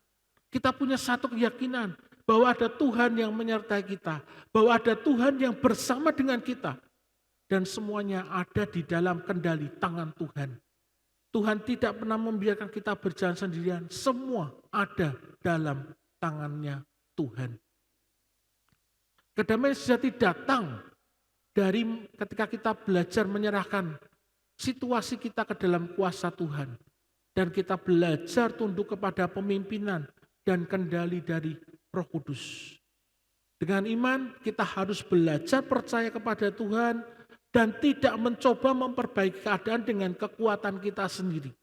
Kita punya satu keyakinan bahwa ada Tuhan yang menyertai kita, bahwa ada Tuhan yang bersama dengan kita, dan semuanya ada di dalam kendali tangan Tuhan. Tuhan tidak pernah membiarkan kita berjalan sendirian, semua ada dalam tangannya Tuhan. Kedamaian sejati datang dari ketika kita belajar menyerahkan situasi kita ke dalam kuasa Tuhan, dan kita belajar tunduk kepada pemimpinan dan kendali dari Roh Kudus. Dengan iman kita harus belajar percaya kepada Tuhan dan tidak mencoba memperbaiki keadaan dengan kekuatan kita sendiri.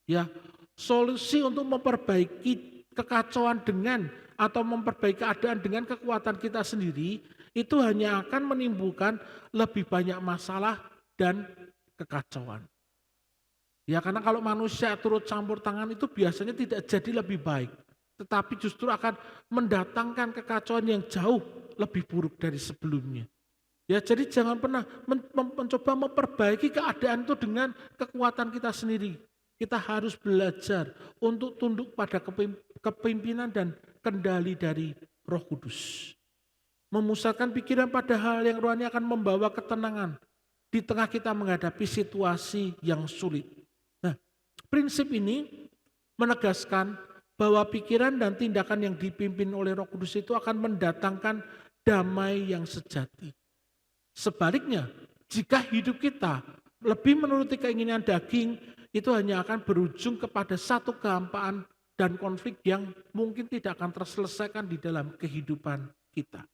Ya, solusi untuk memperbaiki kekacauan dengan atau memperbaiki keadaan dengan kekuatan kita sendiri itu hanya akan menimbulkan lebih banyak masalah dan kekacauan. Ya, karena kalau manusia turut campur tangan itu biasanya tidak jadi lebih baik. Tetapi justru akan mendatangkan kekacauan yang jauh lebih buruk dari sebelumnya. Ya, jadi jangan pernah mencoba memperbaiki keadaan itu dengan kekuatan kita sendiri. Kita harus belajar untuk tunduk pada kepimpinan dan kendali dari Roh Kudus. Memusatkan pikiran pada hal yang rohani akan membawa ketenangan di tengah kita menghadapi situasi yang sulit. Nah, prinsip ini menegaskan bahwa pikiran dan tindakan yang dipimpin oleh Roh Kudus itu akan mendatangkan damai yang sejati. Sebaliknya, jika hidup kita lebih menuruti keinginan daging, itu hanya akan berujung kepada satu kehampaan dan konflik yang mungkin tidak akan terselesaikan di dalam kehidupan kita.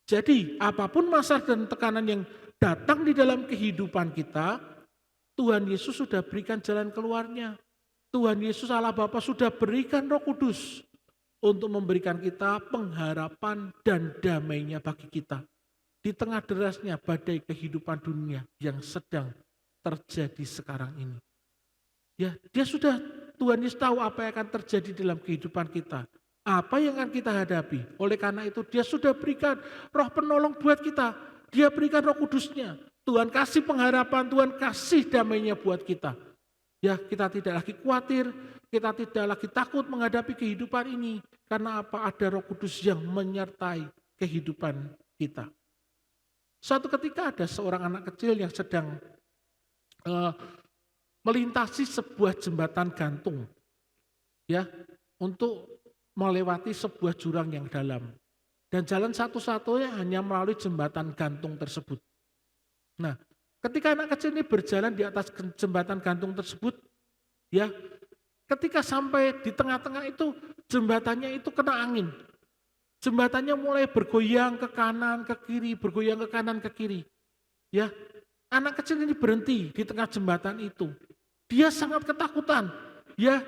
Jadi, apapun masalah dan tekanan yang datang di dalam kehidupan kita, Tuhan Yesus sudah berikan jalan keluarnya. Tuhan Yesus Allah Bapa sudah berikan Roh Kudus untuk memberikan kita pengharapan dan damainya bagi kita. Di tengah derasnya badai kehidupan dunia yang sedang terjadi sekarang ini. Ya, Tuhan Yesus tahu apa yang akan terjadi dalam kehidupan kita. Apa yang akan kita hadapi. Oleh karena itu dia sudah berikan Roh penolong buat kita. Dia berikan Roh Kudusnya. Tuhan kasih pengharapan, Tuhan kasih damainya buat kita. Ya, kita tidak lagi khawatir, kita tidak lagi takut menghadapi kehidupan ini. Karena apa? Ada Roh Kudus yang menyertai kehidupan kita. Suatu ketika ada seorang anak kecil yang sedang melintasi sebuah jembatan gantung. Ya, untuk melewati sebuah jurang yang dalam. Dan jalan satu-satunya hanya melalui jembatan gantung tersebut. Nah, ketika anak kecil ini berjalan di atas jembatan gantung tersebut, ya, ketika sampai di tengah-tengah itu jembatannya itu kena angin. Jembatannya mulai bergoyang ke kanan, ke kiri, bergoyang ke kanan, ke kiri. Ya, anak kecil ini berhenti di tengah jembatan itu. Dia sangat ketakutan. Ya,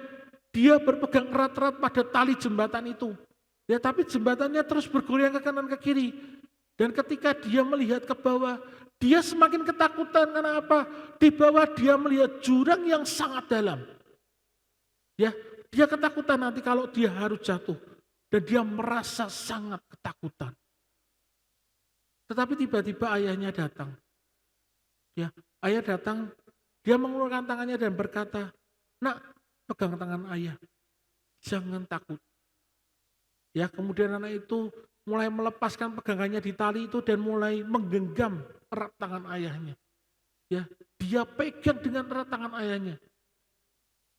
dia berpegang erat-erat pada tali jembatan itu. Ya, tapi jembatannya terus bergoyang ke kanan, ke kiri. Dan ketika dia melihat ke bawah, dia semakin ketakutan. Karena apa? Di bawah dia melihat jurang yang sangat dalam. Ya, dia ketakutan nanti kalau dia harus jatuh. Dan dia merasa sangat ketakutan. Tetapi tiba-tiba ayahnya datang. Ya, ayah datang, dia mengulurkan tangannya dan berkata, "Nak, pegang tangan ayah. Jangan takut." Ya, kemudian anak itu mulai melepaskan pegangannya di tali itu dan mulai menggenggam erat tangan ayahnya. Ya, dia pegang dengan erat tangan ayahnya.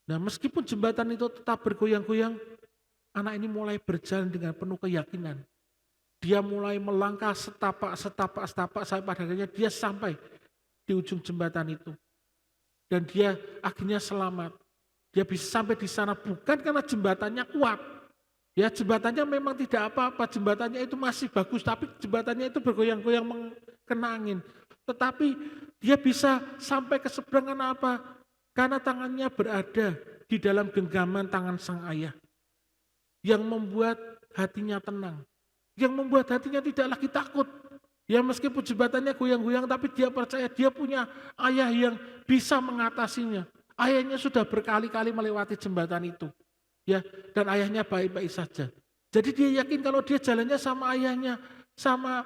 Nah, meskipun jembatan itu tetap bergoyang-goyang, anak ini mulai berjalan dengan penuh keyakinan. Dia mulai melangkah setapak sampai pada akhirnya dia sampai di ujung jembatan itu. Dan dia akhirnya selamat. Dia bisa sampai di sana bukan karena jembatannya kuat. Ya, jembatannya memang tidak apa-apa, jembatannya itu masih bagus, tapi jembatannya itu bergoyang-goyang kena angin. Tetapi dia bisa sampai ke seberang karena apa? Karena tangannya berada di dalam genggaman tangan sang ayah. Yang membuat hatinya tenang. Yang membuat hatinya tidak lagi takut. Ya, meskipun jembatannya goyang-goyang, tapi dia percaya dia punya ayah yang bisa mengatasinya. Ayahnya sudah berkali-kali melewati jembatan itu. Ya, dan ayahnya baik-baik saja. Jadi dia yakin kalau dia jalannya sama ayahnya, sama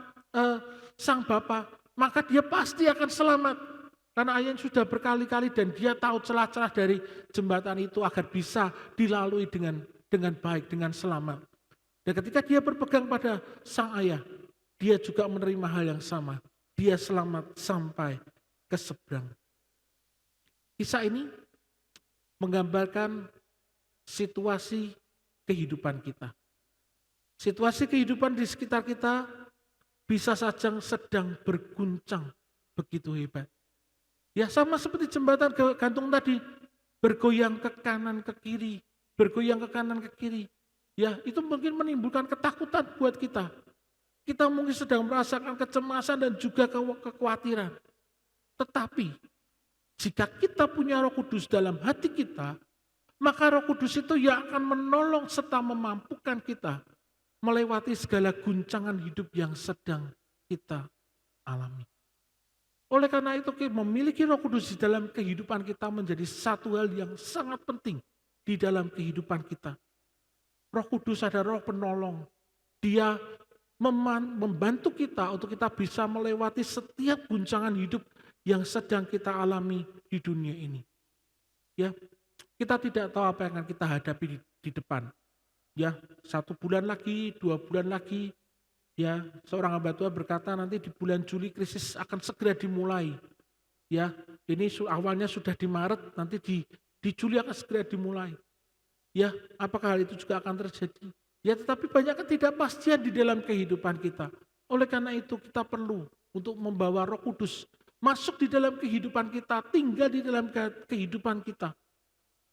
sang bapak, maka dia pasti akan selamat. Karena ayahnya sudah berkali-kali dan dia tahu celah-celah dari jembatan itu agar bisa dilalui dengan baik, dengan selamat. Dan ketika dia berpegang pada sang ayah, dia juga menerima hal yang sama. Dia selamat sampai ke seberang. Kisah ini menggambarkan situasi kehidupan kita. Situasi kehidupan di sekitar kita bisa saja sedang berguncang begitu hebat. Ya, sama seperti jembatan gantung tadi, bergoyang ke kanan ke kiri, bergoyang ke kanan ke kiri. Ya, itu mungkin menimbulkan ketakutan buat kita. Kita mungkin sedang merasakan kecemasan dan juga kekhawatiran. Tetapi jika kita punya Roh Kudus dalam hati kita, maka Roh Kudus itu yang akan menolong serta memampukan kita melewati segala guncangan hidup yang sedang kita alami. Oleh karena itu, memiliki Roh Kudus di dalam kehidupan kita menjadi satu hal yang sangat penting di dalam kehidupan kita. Roh Kudus adalah roh penolong. Dia membantu kita untuk kita bisa melewati setiap guncangan hidup yang sedang kita alami di dunia ini. Ya, kita tidak tahu apa yang akan kita hadapi di depan. Ya, 1 bulan lagi, 2 bulan lagi, ya, seorang hamba Tuhan berkata nanti di bulan Juli krisis akan segera dimulai. Ya, ini awalnya sudah di Maret, nanti di Juli akan segera dimulai. Ya, apakah hal itu juga akan terjadi? Ya, tetapi banyak ketidakpastian di dalam kehidupan kita. Oleh karena itu kita perlu untuk membawa Roh Kudus masuk di dalam kehidupan kita, tinggal di dalam kehidupan kita.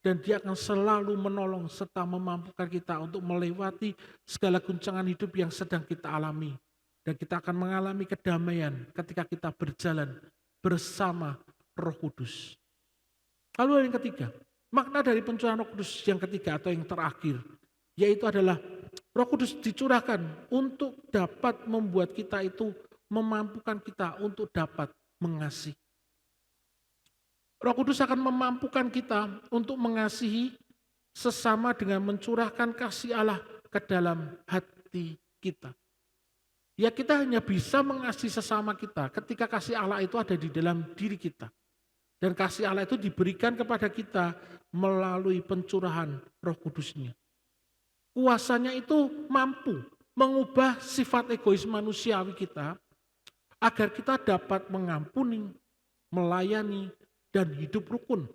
Dan dia akan selalu menolong serta memampukan kita untuk melewati segala guncangan hidup yang sedang kita alami. Dan kita akan mengalami kedamaian ketika kita berjalan bersama Roh Kudus. Lalu yang ketiga, makna dari pencurahan Roh Kudus yang ketiga atau yang terakhir, yaitu adalah Roh Kudus dicurahkan untuk dapat membuat kita itu, memampukan kita untuk dapat mengasihi. Roh Kudus akan memampukan kita untuk mengasihi sesama dengan mencurahkan kasih Allah ke dalam hati kita. Ya, kita hanya bisa mengasihi sesama kita ketika kasih Allah itu ada di dalam diri kita. Dan kasih Allah itu diberikan kepada kita melalui pencurahan Roh Kudus-Nya. Kuasanya itu mampu mengubah sifat egois manusiawi kita agar kita dapat mengampuni, melayani, dan hidup rukun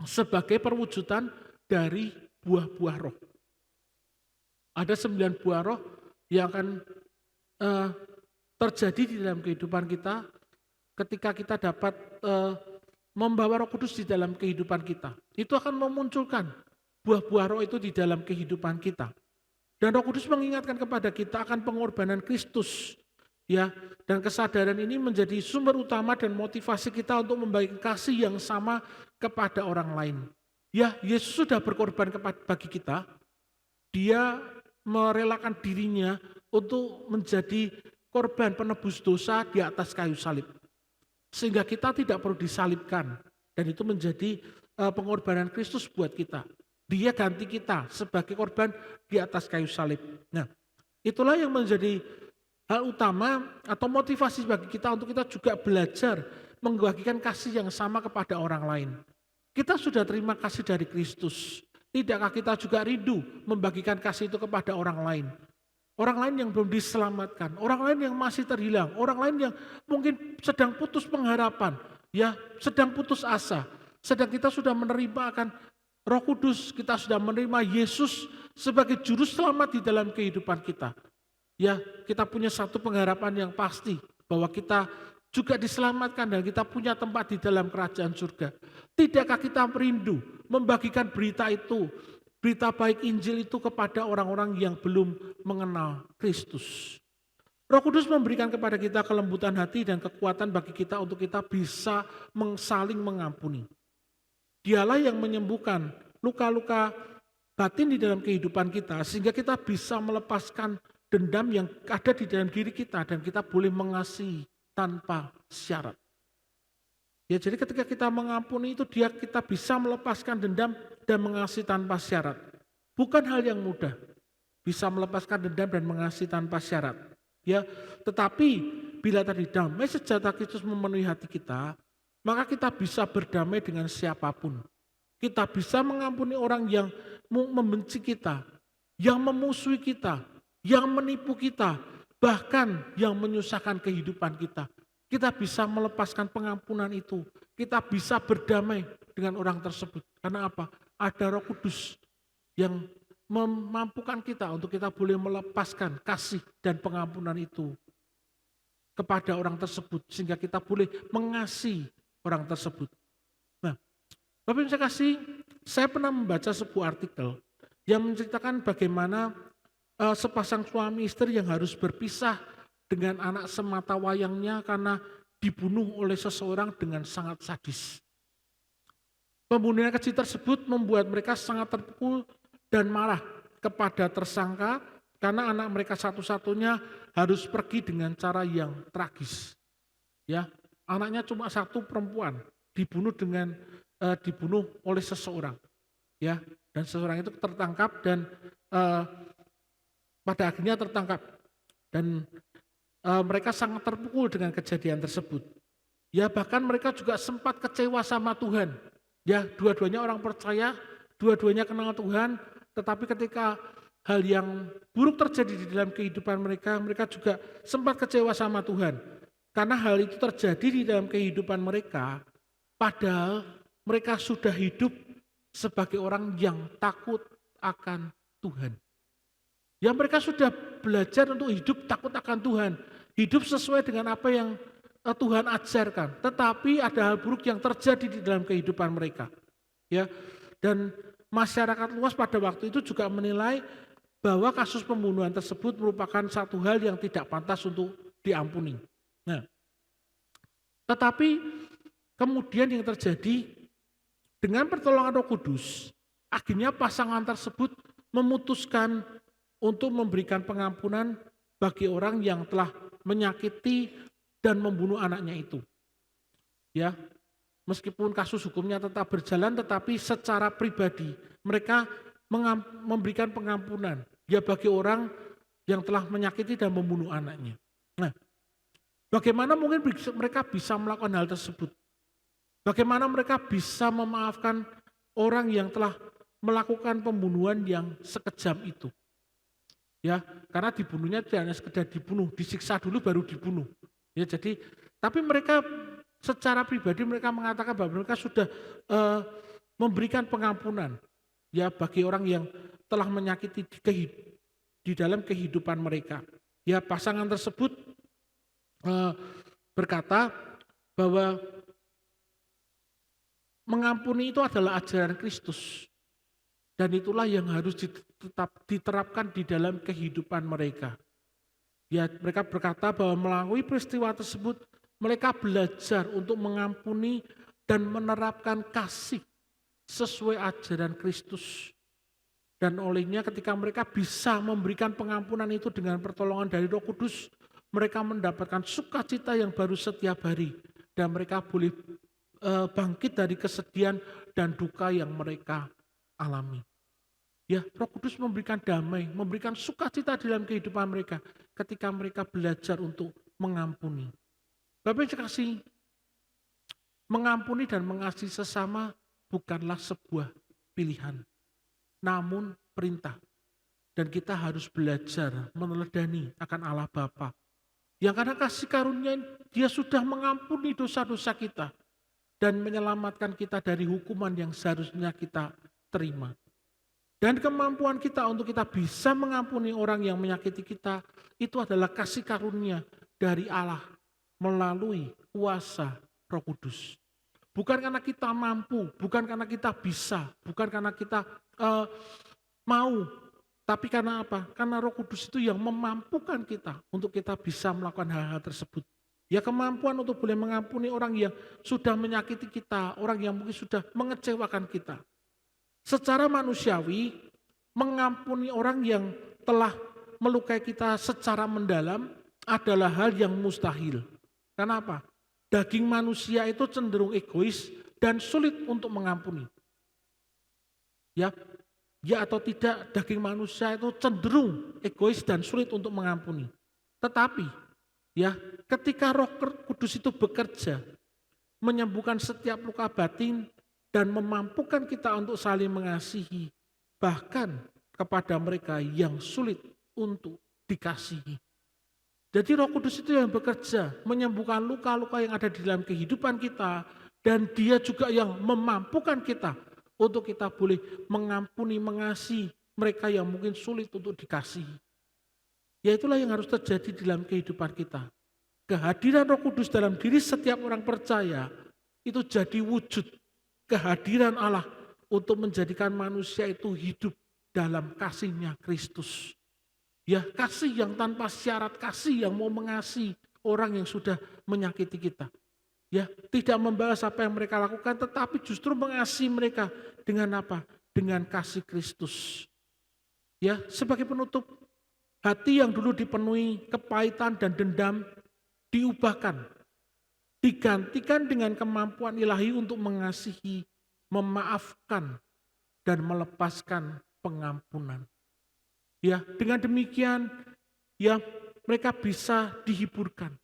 sebagai perwujudan dari buah-buah roh. Ada 9 buah roh, yang akan eh, terjadi di dalam kehidupan kita ketika kita dapat membawa Roh Kudus di dalam kehidupan kita. Itu akan memunculkan buah-buah roh itu di dalam kehidupan kita. Dan Roh Kudus mengingatkan kepada kita akan pengorbanan Kristus. Ya, dan kesadaran ini menjadi sumber utama dan motivasi kita untuk membagikan kasih yang sama kepada orang lain. Ya, Yesus sudah berkorban bagi kita. Dia merelakan dirinya untuk menjadi korban penebus dosa di atas kayu salib. Sehingga kita tidak perlu disalibkan. Dan itu menjadi pengorbanan Kristus buat kita. Dia ganti kita sebagai korban di atas kayu salib. Nah, itulah yang menjadi hal utama atau motivasi bagi kita untuk kita juga belajar membagikan kasih yang sama kepada orang lain. Kita sudah terima kasih dari Kristus. Tidakkah kita juga rindu membagikan kasih itu kepada orang lain? Orang lain yang belum diselamatkan, orang lain yang masih terhilang, orang lain yang mungkin sedang putus pengharapan, ya, sedang putus asa. Sedang kita sudah menerima akan Roh Kudus, kita sudah menerima Yesus sebagai juru selamat di dalam kehidupan kita. Ya, kita punya satu pengharapan yang pasti bahwa kita juga diselamatkan dan kita punya tempat di dalam kerajaan surga. Tidakkah kita merindu membagikan berita itu, berita baik Injil itu kepada orang-orang yang belum mengenal Kristus? Roh Kudus memberikan kepada kita kelembutan hati dan kekuatan bagi kita untuk kita bisa saling mengampuni. Dialah yang menyembuhkan luka-luka batin di dalam kehidupan kita sehingga kita bisa melepaskan dendam yang ada di dalam diri kita dan kita boleh mengasihi tanpa syarat. Ya, jadi ketika kita mengampuni itu kita bisa melepaskan dendam dan mengasihi tanpa syarat. Bukan hal yang mudah bisa melepaskan dendam dan mengasihi tanpa syarat. Ya, tetapi bila tadi damai sejahtera Kristus memenuhi hati kita, maka kita bisa berdamai dengan siapapun. Kita bisa mengampuni orang yang membenci kita, yang memusuhi kita, yang menipu kita, bahkan yang menyusahkan kehidupan kita. Kita bisa melepaskan pengampunan itu. Kita bisa berdamai dengan orang tersebut. Karena apa? Ada Roh Kudus yang memampukan kita untuk kita boleh melepaskan kasih dan pengampunan itu kepada orang tersebut. Sehingga kita boleh mengasihi orang tersebut. Nah, Bapak Ibu saya kasih, saya pernah membaca sebuah artikel yang menceritakan bagaimana sepasang suami istri yang harus berpisah dengan anak semata wayangnya karena dibunuh oleh seseorang dengan sangat sadis. Pembunuhan keji tersebut membuat mereka sangat terpukul dan marah kepada tersangka karena anak mereka satu-satunya harus pergi dengan cara yang tragis. Ya, anaknya cuma satu perempuan dibunuh oleh seseorang. Ya, dan seseorang itu tertangkap dan pada akhirnya tertangkap dan mereka sangat terpukul dengan kejadian tersebut. Ya, bahkan mereka juga sempat kecewa sama Tuhan. Ya, dua-duanya orang percaya, dua-duanya kenal Tuhan, tetapi ketika hal yang buruk terjadi di dalam kehidupan mereka, mereka juga sempat kecewa sama Tuhan. Karena hal itu terjadi di dalam kehidupan mereka, padahal mereka sudah hidup sebagai orang yang takut akan Tuhan. Ya, mereka sudah belajar untuk hidup takut akan Tuhan, hidup sesuai dengan apa yang Tuhan ajarkan. Tetapi ada hal buruk yang terjadi di dalam kehidupan mereka. Ya, dan masyarakat luas pada waktu itu juga menilai bahwa kasus pembunuhan tersebut merupakan satu hal yang tidak pantas untuk diampuni. Nah, tetapi kemudian yang terjadi dengan pertolongan Roh Kudus, akhirnya pasangan tersebut memutuskan untuk memberikan pengampunan bagi orang yang telah menyakiti dan membunuh anaknya itu. Ya, meskipun kasus hukumnya tetap berjalan, tetapi secara pribadi mereka memberikan pengampunan ya bagi orang yang telah menyakiti dan membunuh anaknya. Nah, bagaimana mungkin mereka bisa melakukan hal tersebut? Bagaimana mereka bisa memaafkan orang yang telah melakukan pembunuhan yang sekejam itu? Ya, karena dibunuhnya tidak hanya sekedar dibunuh, disiksa dulu baru dibunuh. Ya, jadi tapi mereka secara pribadi mereka mengatakan bahwa mereka sudah memberikan pengampunan ya bagi orang yang telah menyakiti di dalam kehidupan mereka. Ya, pasangan tersebut berkata bahwa mengampuni itu adalah ajaran Kristus. Dan itulah yang harus tetap diterapkan di dalam kehidupan mereka. Ya, mereka berkata bahwa melalui peristiwa tersebut mereka belajar untuk mengampuni dan menerapkan kasih sesuai ajaran Kristus. Dan olehnya ketika mereka bisa memberikan pengampunan itu dengan pertolongan dari Roh Kudus, mereka mendapatkan sukacita yang baru setiap hari. Dan mereka boleh bangkit dari kesedihan dan duka yang mereka alami. Ya, Roh Kudus memberikan damai, memberikan sukacita dalam kehidupan mereka ketika mereka belajar untuk mengampuni. Bapak Ibu kasih, mengampuni dan mengasihi sesama bukanlah sebuah pilihan, namun perintah. Dan kita harus belajar meneladani akan Allah Bapa. Yang karena kasih karunia Dia sudah mengampuni dosa-dosa kita dan menyelamatkan kita dari hukuman yang seharusnya kita terima. Dan kemampuan kita untuk kita bisa mengampuni orang yang menyakiti kita, itu adalah kasih karunia dari Allah melalui kuasa Roh Kudus. Bukan karena kita mampu, bukan karena kita bisa, bukan karena kita mau, tapi karena apa? Karena Roh Kudus itu yang memampukan kita untuk kita bisa melakukan hal-hal tersebut. Ya, kemampuan untuk boleh mengampuni orang yang sudah menyakiti kita, orang yang mungkin sudah mengecewakan kita. Secara manusiawi, mengampuni orang yang telah melukai kita secara mendalam adalah hal yang mustahil. Kenapa? Daging manusia itu cenderung egois dan sulit untuk mengampuni. Ya atau tidak, daging manusia itu cenderung egois dan sulit untuk mengampuni. Tetapi, ya, ketika Roh Kudus itu bekerja, menyembuhkan setiap luka batin, dan memampukan kita untuk saling mengasihi, bahkan kepada mereka yang sulit untuk dikasihi. Jadi Roh Kudus itu yang bekerja, menyembuhkan luka-luka yang ada di dalam kehidupan kita, dan Dia juga yang memampukan kita untuk kita boleh mengampuni, mengasihi mereka yang mungkin sulit untuk dikasihi. Ya, itulah yang harus terjadi di dalam kehidupan kita. Kehadiran Roh Kudus dalam diri setiap orang percaya itu jadi wujud kehadiran Allah untuk menjadikan manusia itu hidup dalam kasih-Nya Kristus. Ya, kasih yang tanpa syarat, kasih yang mau mengasihi orang yang sudah menyakiti kita. Ya, tidak membalas apa yang mereka lakukan, tetapi justru mengasihi mereka dengan apa? Dengan kasih Kristus. Ya, sebagai penutup, hati yang dulu dipenuhi kepahitan dan dendam diubahkan, digantikan dengan kemampuan ilahi untuk mengasihi, memaafkan, dan melepaskan pengampunan. Ya, dengan demikian, ya, mereka bisa dihiburkan.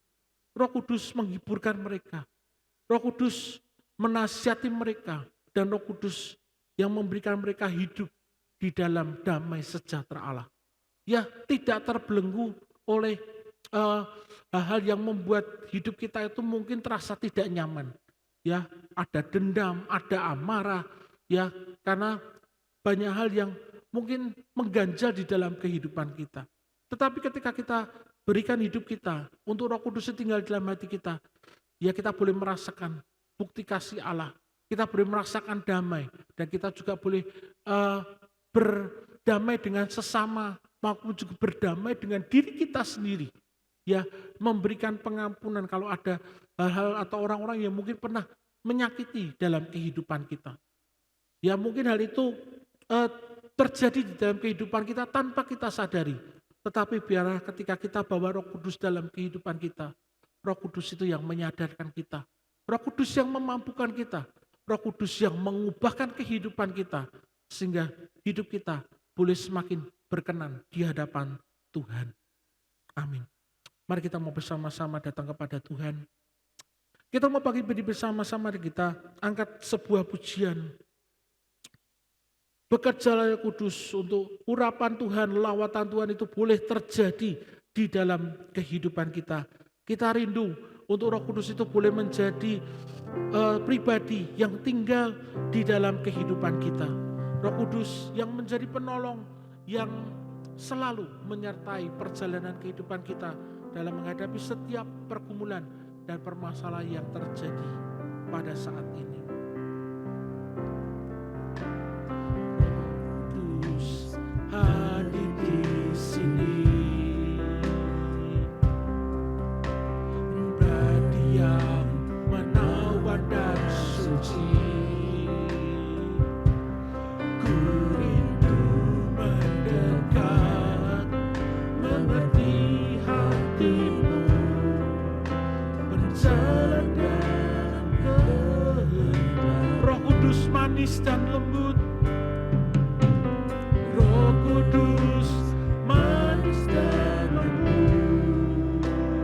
Roh Kudus menghiburkan mereka. Roh Kudus menasihati mereka, dan Roh Kudus yang memberikan mereka hidup di dalam damai sejahtera Allah. Ya, tidak terbelenggu oleh hal-hal yang membuat hidup kita itu mungkin terasa tidak nyaman. Ya, ada dendam, ada amarah, ya, karena banyak hal yang mungkin mengganjal di dalam kehidupan kita. Tetapi ketika kita berikan hidup kita untuk Roh Kudus tinggal di dalam hati kita, ya, kita boleh merasakan bukti kasih Allah. Kita boleh merasakan damai, dan kita juga boleh berdamai dengan sesama, maupun juga berdamai dengan diri kita sendiri. Ya, memberikan pengampunan kalau ada hal-hal atau orang-orang yang mungkin pernah menyakiti dalam kehidupan kita. Ya, mungkin hal itu terjadi di dalam kehidupan kita tanpa kita sadari. Tetapi biarlah ketika kita bawa Roh Kudus dalam kehidupan kita, Roh Kudus itu yang menyadarkan kita. Roh Kudus yang memampukan kita. Roh Kudus yang mengubahkan kehidupan kita. Sehingga hidup kita boleh semakin berkenan di hadapan Tuhan. Amin. Mari kita mau bersama-sama datang kepada Tuhan. Kita mau pagi ini bersama-sama dan kita angkat sebuah pujian. Bekerjalah Roh Kudus untuk urapan Tuhan, lawatan Tuhan itu boleh terjadi di dalam kehidupan kita. Kita rindu untuk Roh Kudus itu boleh menjadi pribadi yang tinggal di dalam kehidupan kita. Roh Kudus yang menjadi penolong, yang selalu menyertai perjalanan kehidupan kita dalam menghadapi setiap pergumulan dan permasalahan yang terjadi pada saat ini. Kudus hadir di sini, berdiam menawan dan suci. Ku rindu mendekat, mengerti hatimu, berjalan dalam kehendak. Roh Kudus manis dan lembut, Roh Kudus manis dan lembut,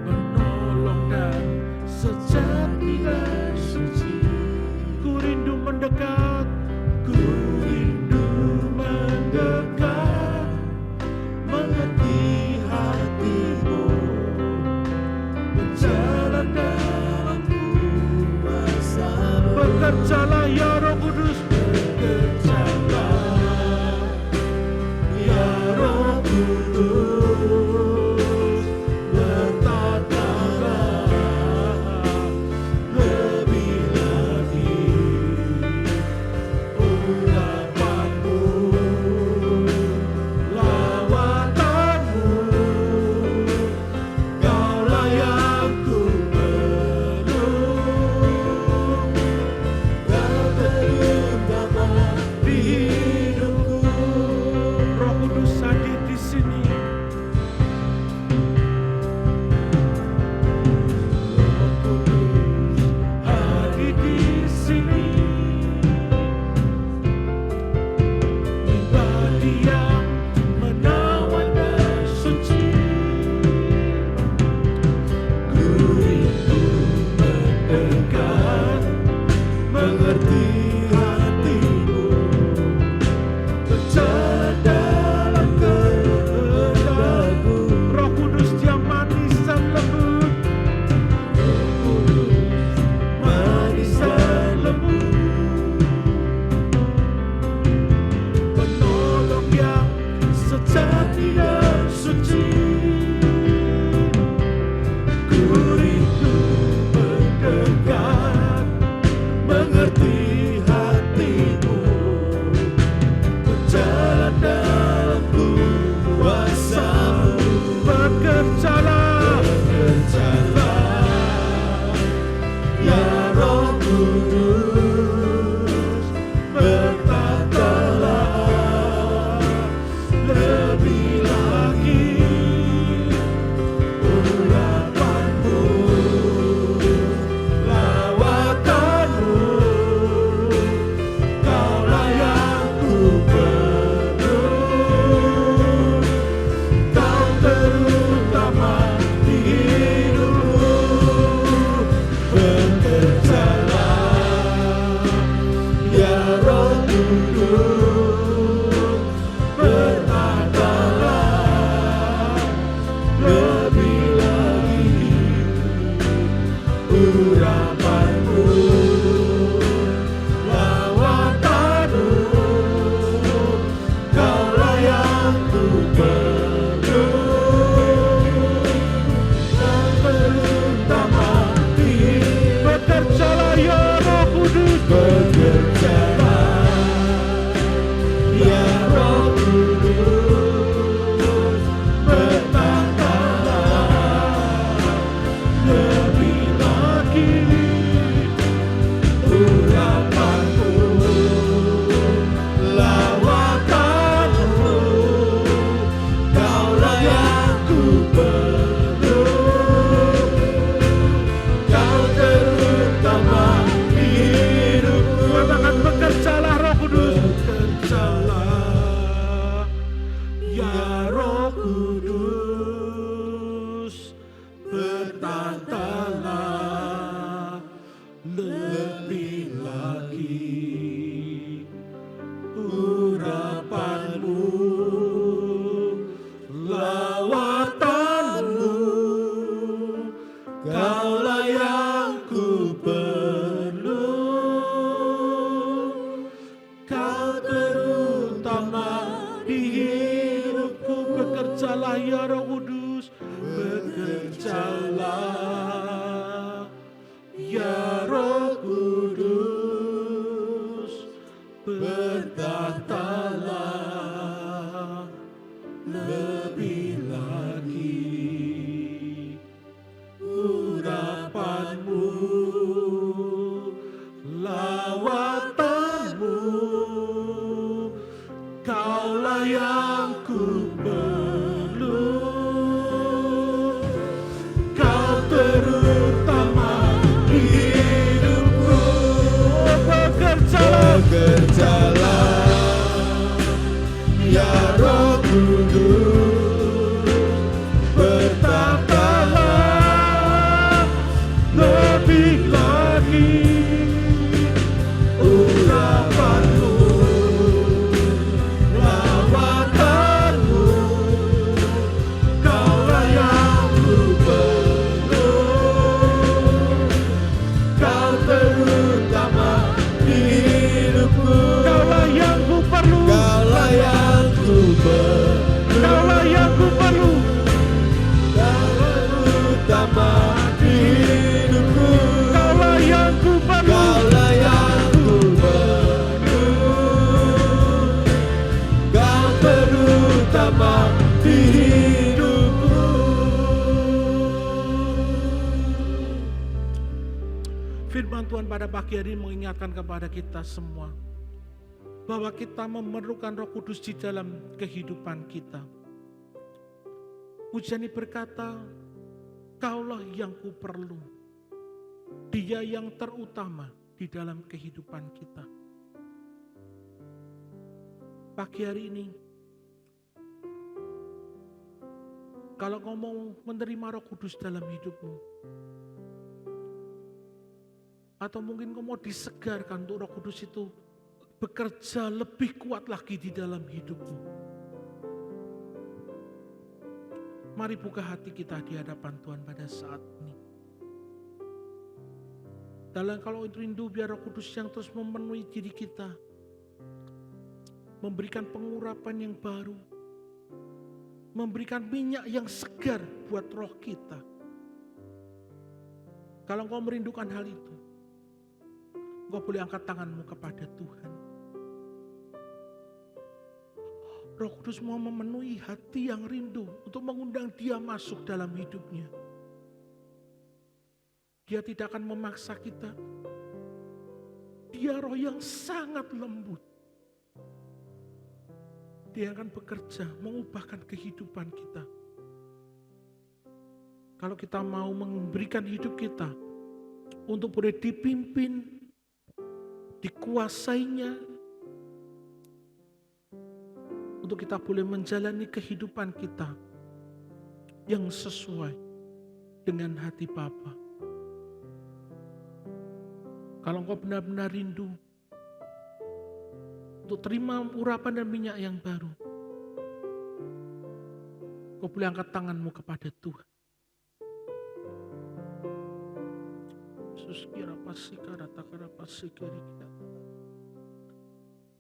penolong dan sejati dan suci. Ku rindu mendekat, ku rindu mendekat, mengerti hatimu, berjalan dalam kuasa-Mu. Bekerjalah ya Roh Kudus, bekerjalah ya Roh Kudus, bertatalah lebih lagi urapan-Mu, lawatanmu. Kaulah yang ku perlu, Kau terutama di hidupku. Roh Kudus hadir di sini. Roh Kudus hadir di sini. Pribadi yang menawan dan suci. Ku rindu mendekat, mengerti hatimu, berjalan dalam kehendak-Mu. Roh Kudus yang manis dan lembut, Roh Kudus manis dan lembut, penolong yang sejati dan suci. Ku rindu mendekat, mengerti hatimu, berjalan dalam kuasa-Mu. Bekerjalah, bekerjalah ya Roh Kudus, bertatalah lebih lagi urapan-Mu, lawatanmu. Kaulah yang ku perlu, Kau terutama di hidupku. Bekerjalah ya Roh Kudus, bertatalah lebih lagi urapan-Mu, lawatanmu. Kaulah yang ku perlu, Kau terutama di. Bekerjalah ya Roh Kudus, bekerjalah ya Roh Kudus, bertatalah lebih lagi urapan-Mu, lawatanmu. Kaulah yang ku perlu, Kau terutama di hidupku. Katakan bekerjalah Roh Kudus, bekerjalah ya Roh Kudus, bertatalah lebih lagi urapan-Mu, lawatanmu. Kaulah yang ku perlu, Kau terutama ya Roh Kudus, bekerjalah ya Roh Kudus, bertahtalah lebih lagi. Urapanmu, lawatanmu, Kaulah yang ku perlu. Kau terutama di hidupku. Bekerjalah ya Roh Kudus, bertahtalah lebih lagi. Urapanmu, lawatanmu, Kaulah yang ku perlu. Kau terutama di hidupku. Kaulah yang ku perlu. Kaulah yang ku perlu. Kaulah yang ku perlu. Kau terutama di hidupku. Kaulah yang ku perlu. Kaulah yang ku perlu. Kau terutama di hidupku. Firman Tuhan pada pagi hari mengingatkan kepada kita semua bahwa kita memerlukan Roh Kudus di dalam kehidupan kita. Pujian ini berkata, Kaulah yang ku perlu. Dia yang terutama di dalam kehidupan kita. Pagi hari ini, kalau kau mau menerima Roh Kudus dalam hidupmu, atau mungkin kau mau disegarkan untuk Roh Kudus itu bekerja lebih kuat lagi di dalam hidupmu, mari buka hati kita di hadapan Tuhan pada saat ini. Dalam kalau rindu biar Roh Kudus yang terus memenuhi diri kita, memberikan pengurapan yang baru, memberikan minyak yang segar buat roh kita. Kalau engkau merindukan hal itu, engkau boleh angkat tanganmu kepada Tuhan. Roh Kudus mau memenuhi hati yang rindu untuk mengundang Dia masuk dalam hidupnya. Dia tidak akan memaksa kita. Dia roh yang sangat lembut. Dia akan bekerja mengubahkan kehidupan kita. Kalau kita mau memberikan hidup kita untuk boleh dipimpin, dikuasainya, untuk kita boleh menjalani kehidupan kita yang sesuai dengan hati Bapa. Kalau engkau benar-benar rindu untuk terima urapan dan minyak yang baru, kau boleh angkat tanganmu kepada Tuhan. Yesus kira pasti karata kara pasti kiri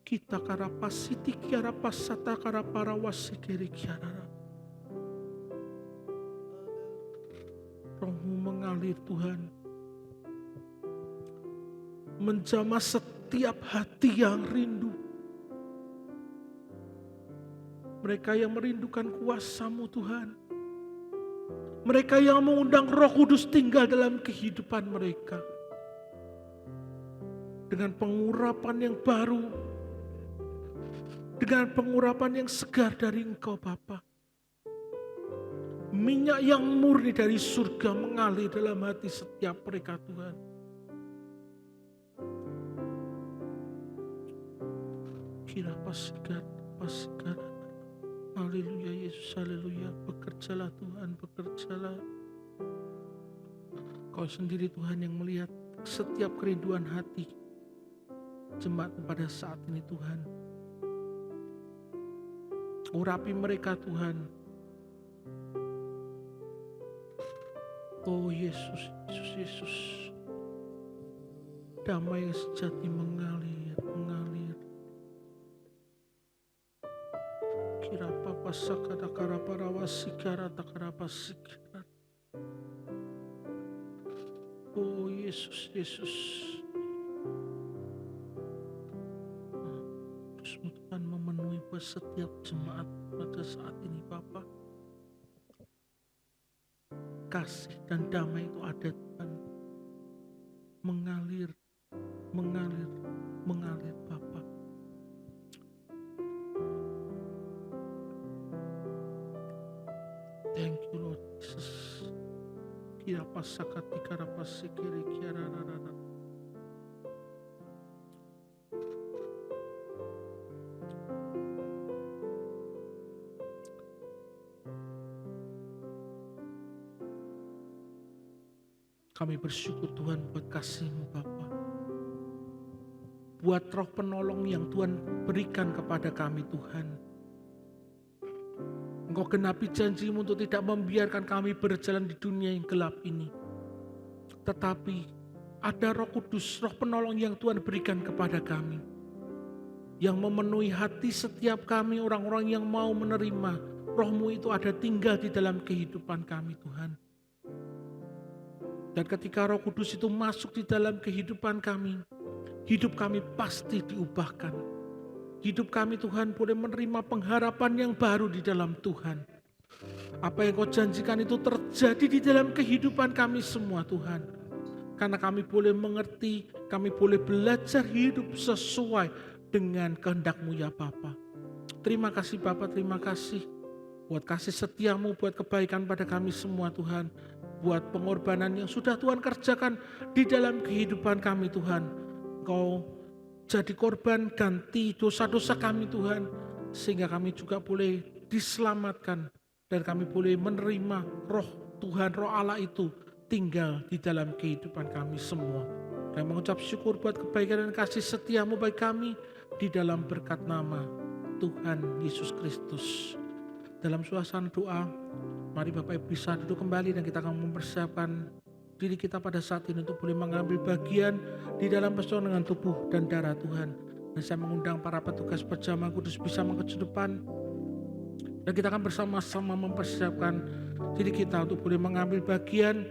kita kara pasti tikiara pasata kara para wasi kiri kiara. Rohmu mengalir Tuhan, menjamah setiap hati yang rindu. Mereka yang merindukan kuasa-Mu Tuhan. Mereka yang mengundang Roh Kudus tinggal dalam kehidupan mereka. Dengan pengurapan yang baru. Dengan pengurapan yang segar dari Engkau Bapa. Minyak yang murni dari surga mengalir dalam hati setiap mereka Tuhan. Kira pasikat. Haleluya Yesus, haleluya. Bekerjalah Tuhan, bekerjalah. Kau sendiri Tuhan yang melihat setiap kerinduan hati jemaat pada saat ini Tuhan. Urapi mereka Tuhan. Oh Yesus, Yesus, Yesus. Damai yang sejati mengalir. kira papa sakada kara parawa sikara takara pasikara. Oh Yesus, Yesus. Terus Tuhan memenuhi buat setiap jemaat pada saat ini Bapa. Kasih dan damai itu ada Tuhan. Mengalir, mengalir, mengalir Bapa. Thank you Lord Jesus. Kira pasakati kara pasikiri kira rarara. Kami bersyukur Tuhan buat kasih-Mu Bapa. Buat roh penolong yang Tuhan berikan kepada kami Tuhan. Engkau genapi janji-Mu untuk tidak membiarkan kami berjalan di dunia yang gelap ini. Tetapi ada Roh Kudus, roh penolong yang Tuhan berikan kepada kami. Yang memenuhi hati setiap kami orang-orang yang mau menerima Roh-Mu itu ada tinggal di dalam kehidupan kami Tuhan. Dan ketika Roh Kudus itu masuk di dalam kehidupan kami, hidup kami pasti diubahkan. Hidup kami Tuhan boleh menerima pengharapan yang baru di dalam Tuhan. Apa yang Kau janjikan itu terjadi di dalam kehidupan kami semua Tuhan. Karena kami boleh mengerti, kami boleh belajar hidup sesuai dengan kehendak-Mu ya Bapa. Terima kasih Bapa, terima kasih. Buat kasih setia-Mu, buat kebaikan pada kami semua Tuhan. Buat pengorbanan yang sudah Tuhan kerjakan di dalam kehidupan kami Tuhan. Engkau jadi korban ganti dosa-dosa kami Tuhan. Sehingga kami juga boleh diselamatkan. Dan kami boleh menerima roh Tuhan, roh Allah itu tinggal di dalam kehidupan kami semua. Kami mengucap syukur buat kebaikan dan kasih setia-Mu bagi kami. Di dalam berkat nama Tuhan Yesus Kristus. Dalam suasana doa, mari Bapak Ibu bisa duduk kembali dan kita akan mempersiapkan diri kita pada saat ini untuk boleh mengambil bagian di dalam persoalan dengan tubuh dan darah Tuhan. Dan saya mengundang para petugas perjamaah kudus bisa maju ke depan. Dan kita akan bersama-sama mempersiapkan diri kita untuk boleh mengambil bagian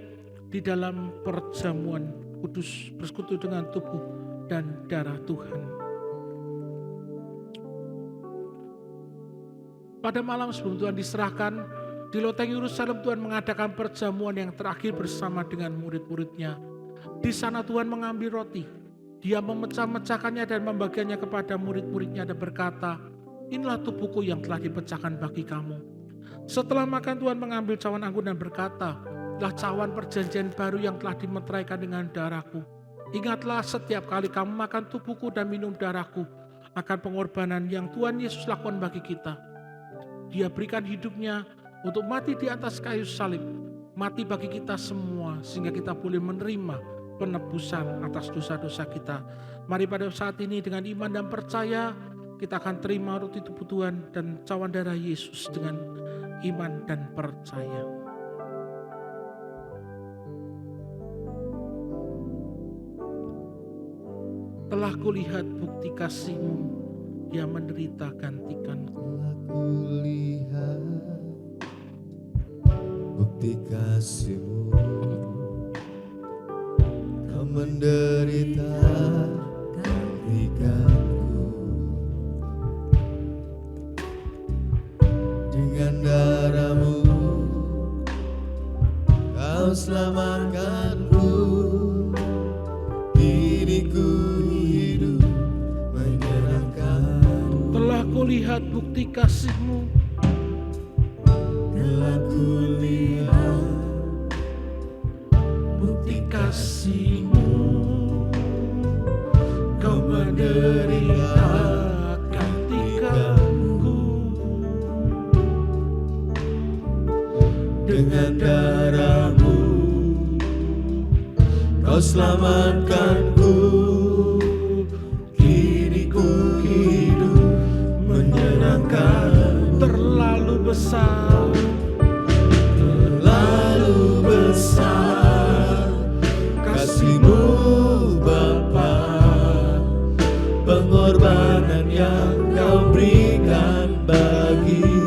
di dalam perjamuan kudus bersekutu dengan tubuh dan darah Tuhan. Pada malam sebelum Tuhan diserahkan, di loteng Yerusalem Tuhan mengadakan perjamuan yang terakhir bersama dengan murid-muridnya. Di sana Tuhan mengambil roti. Dia memecah-mecahkannya dan membagikannya kepada murid-muridnya dan berkata, inilah tubuhku yang telah dipecahkan bagi kamu. Setelah makan Tuhan mengambil cawan anggur dan berkata, inilah cawan perjanjian baru yang telah dimeteraikan dengan darahku. Ingatlah setiap kali kamu makan tubuhku dan minum darahku akan pengorbanan yang Tuhan Yesus lakukan bagi kita. Dia berikan hidupnya untuk mati di atas kayu salib, mati bagi kita semua sehingga kita boleh menerima penebusan atas dosa-dosa kita. Mari pada saat ini dengan iman dan percaya kita akan terima roti tubuh Tuhan dan cawan darah Yesus dengan iman dan percaya. Telah kulihat bukti kasih-Mu, Dia menderita gantikanku. Kulihat bukti kasih-Mu, Kau menderita gantikanku. Dengan darah-Mu Kau selamatkanku. Diriku hidup menyenangkan. Telah kulihat bukti kasih-Mu, telah kulihat bukti kasih-Mu, Kau menderita gantikanku. dengan darah-Mu Kau selamatkanku. Diriku hidup menyenangkan. Terlalu besar, terlalu besar kasih-Mu Bapa, pengorbanan yang Kau berikan bagi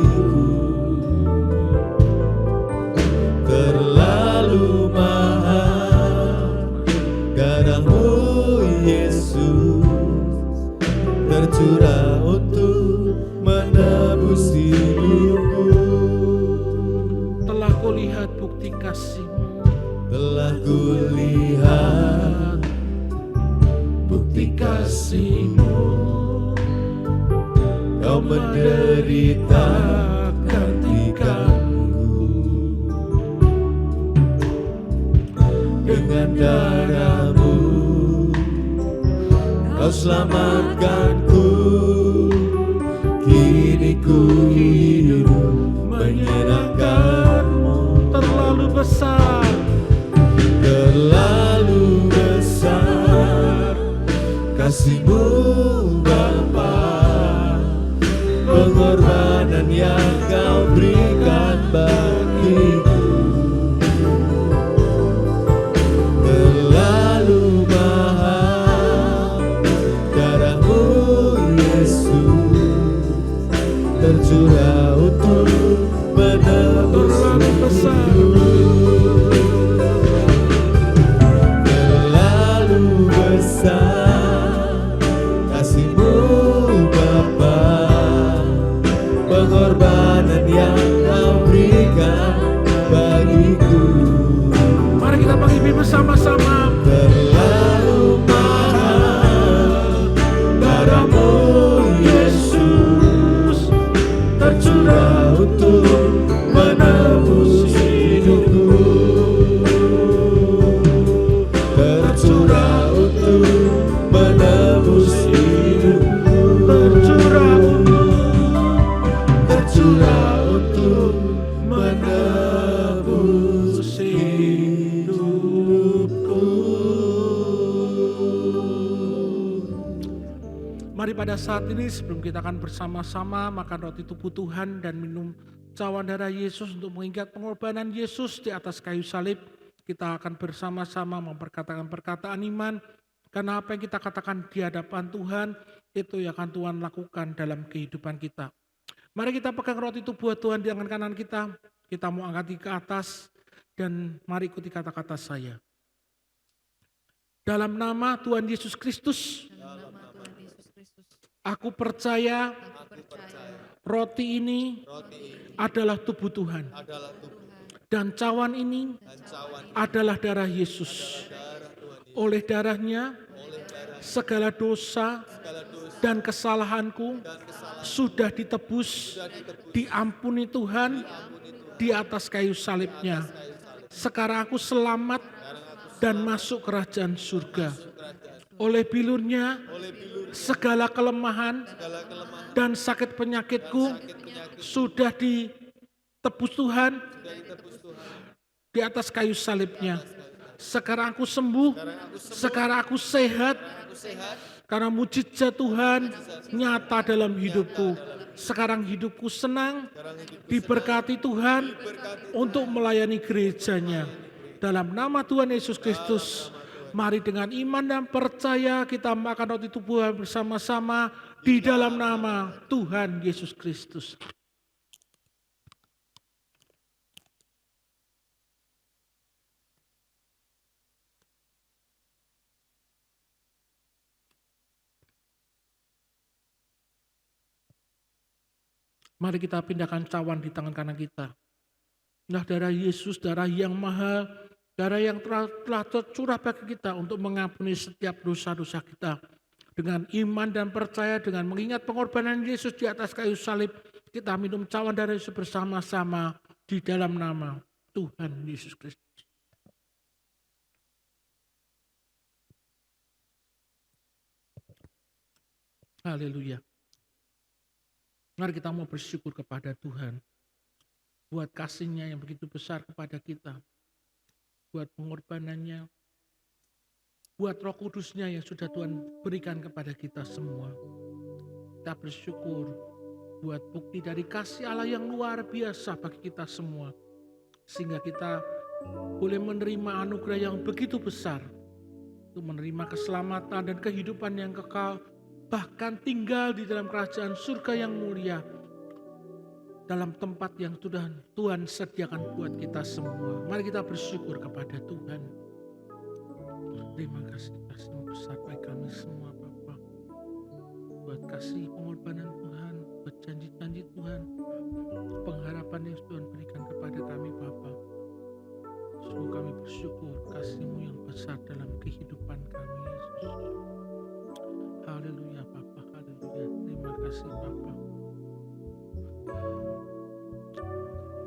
untuk menebus hidupku. Telah kulihat bukti kasih-Mu, Telah kulihat bukti kasih-Mu. Kau menderita gantikanku. Dengan darah-Mu Kau selamatkanku. Kini ku hidup menyenangkan-Mu. terlalu besar, Terlalu besar kasih-Mu Bapa, pengorbanan yang Kau berikan bagiku. Terlalu mahal darah-Mu Yesus, tercurah untuk menebus terlalu besar, Terlalu besar kasih-Mu Bapa, pengorbanan yang Kau berikan bagiku. Mari kita penghimpin bersama-sama. Terlalu mahal darah-Mu Yesus, tercurah untuk menebus hidupku. Tercurah untuk menebus hidupku. Tercurah untuk menebus hidupku. Mari pada saat ini sebelum kita akan bersama-sama makan roti tubuh Tuhan dan minum cawan darah Yesus untuk mengingat pengorbanan Yesus di atas kayu salib, kita akan bersama-sama memperkatakan perkataan iman, karena apa yang kita katakan di hadapan Tuhan itu yang akan Tuhan lakukan dalam kehidupan kita. Mari kita pegang roti tubuh Tuhan di tangan kanan kita mau angkat ke atas dan mari ikuti kata-kata saya. Dalam nama Tuhan Yesus Kristus, aku percaya roti ini adalah tubuh Tuhan dan cawan ini adalah darah Yesus. Oleh darahnya segala dosa dan kesalahanku sudah ditebus, diampuni Tuhan di atas kayu salibnya. Sekarang aku selamat dan masuk kerajaan surga. Oleh bilurnya segala kelemahan dan sakit penyakitku sudah ditebus Tuhan di atas kayu salibnya. Sekarang aku sembuh, sekarang aku sehat, karena mujizat Tuhan nyata dalam hidupku. Sekarang hidupku senang, diberkati Tuhan untuk melayani gerejanya. Dalam nama Tuhan Yesus Kristus, mari dengan iman dan percaya kita makan roti tubuh bersama-sama di dalam nama Tuhan Yesus Kristus. Mari kita pindahkan cawan di tangan kanan kita. Nah, darah Yesus, darah yang mahal, darah yang telah tercurah bagi kita untuk mengampuni setiap dosa-dosa kita. Dengan iman dan percaya, dengan mengingat pengorbanan Yesus di atas kayu salib, kita minum cawan darah Yesus bersama-sama di dalam nama Tuhan Yesus Kristus. Haleluya. Mari kita mau bersyukur kepada Tuhan buat kasih-Nya yang begitu besar kepada kita, buat pengorbanannya, buat Roh Kudus-Nya yang sudah Tuhan berikan kepada kita semua. Kita bersyukur buat bukti dari kasih Allah yang luar biasa bagi kita semua, sehingga kita boleh menerima anugerah yang begitu besar untuk menerima keselamatan dan kehidupan yang kekal, bahkan tinggal di dalam kerajaan surga yang mulia, dalam tempat yang sudah Tuhan sediakan buat kita semua. Mari kita bersyukur kepada Tuhan. Terima kasih kasih besar bagi kami semua Bapa. buat kasih pengorbanan Tuhan, buat janji-janji Tuhan, pengharapan yang Tuhan berikan kepada kami Bapa. Sungguh kami bersyukur kasih-Mu yang besar dalam kehidupan kami Yesus. Haleluya Bapa, haleluya. Terima kasih Bapa.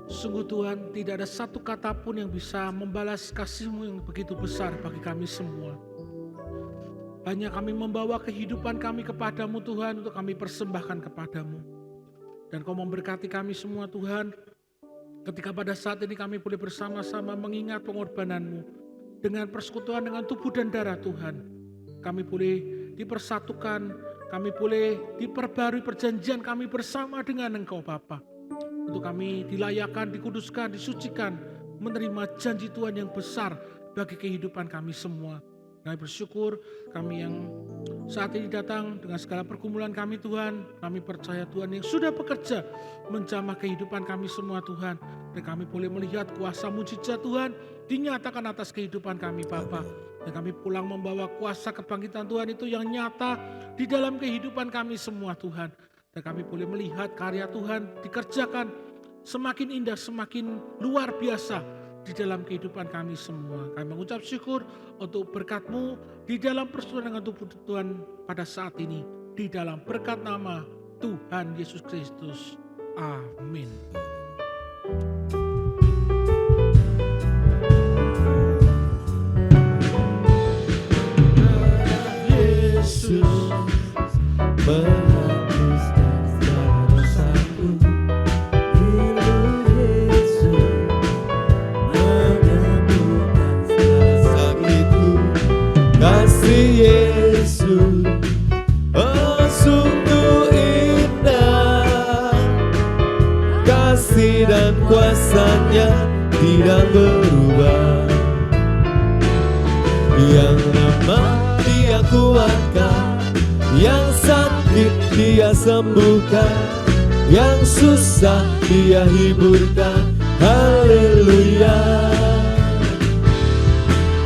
Sungguh Tuhan, tidak ada satu kata pun yang bisa membalas kasih-Mu yang begitu besar bagi kami semua. Hanya kami membawa kehidupan kami kepadamu Tuhan, untuk kami persembahkan kepadamu. Dan Kau memberkati kami semua Tuhan, ketika pada saat ini kami boleh bersama-sama mengingat pengorbanan-Mu. Dengan persekutuan dengan tubuh dan darah Tuhan, kami boleh dipersatukan, kami boleh diperbarui perjanjian kami bersama dengan Engkau Bapa. Untuk kami dilayakan, dikuduskan, disucikan, menerima janji Tuhan yang besar bagi kehidupan kami semua. Kami bersyukur, kami yang saat ini datang dengan segala pergumulan kami Tuhan, kami percaya Tuhan yang sudah bekerja menjamah kehidupan kami semua Tuhan. Dan kami boleh melihat kuasa mujizat Tuhan dinyatakan atas kehidupan kami Bapa. Dan kami pulang membawa kuasa kebangkitan Tuhan itu yang nyata di dalam kehidupan kami semua Tuhan. Dan kami boleh melihat karya Tuhan dikerjakan semakin indah, semakin luar biasa di dalam kehidupan kami semua. Kami mengucap syukur untuk berkat-Mu di dalam persekutuan dengan tubuh Tuhan pada saat ini. Di dalam berkat nama Tuhan Yesus Kristus. Amin. Yesus menghapuskan segala dosaku. Hidup Yesus menyembuhkan segala sakitku. Kasih Yesus, oh sungguh indah. Kasih dan kuasa-Nya tidak berubah. Yang lemah Dia kuatkan, yang sakit Dia sembuhkan, yang susah Dia hiburkan. Haleluya.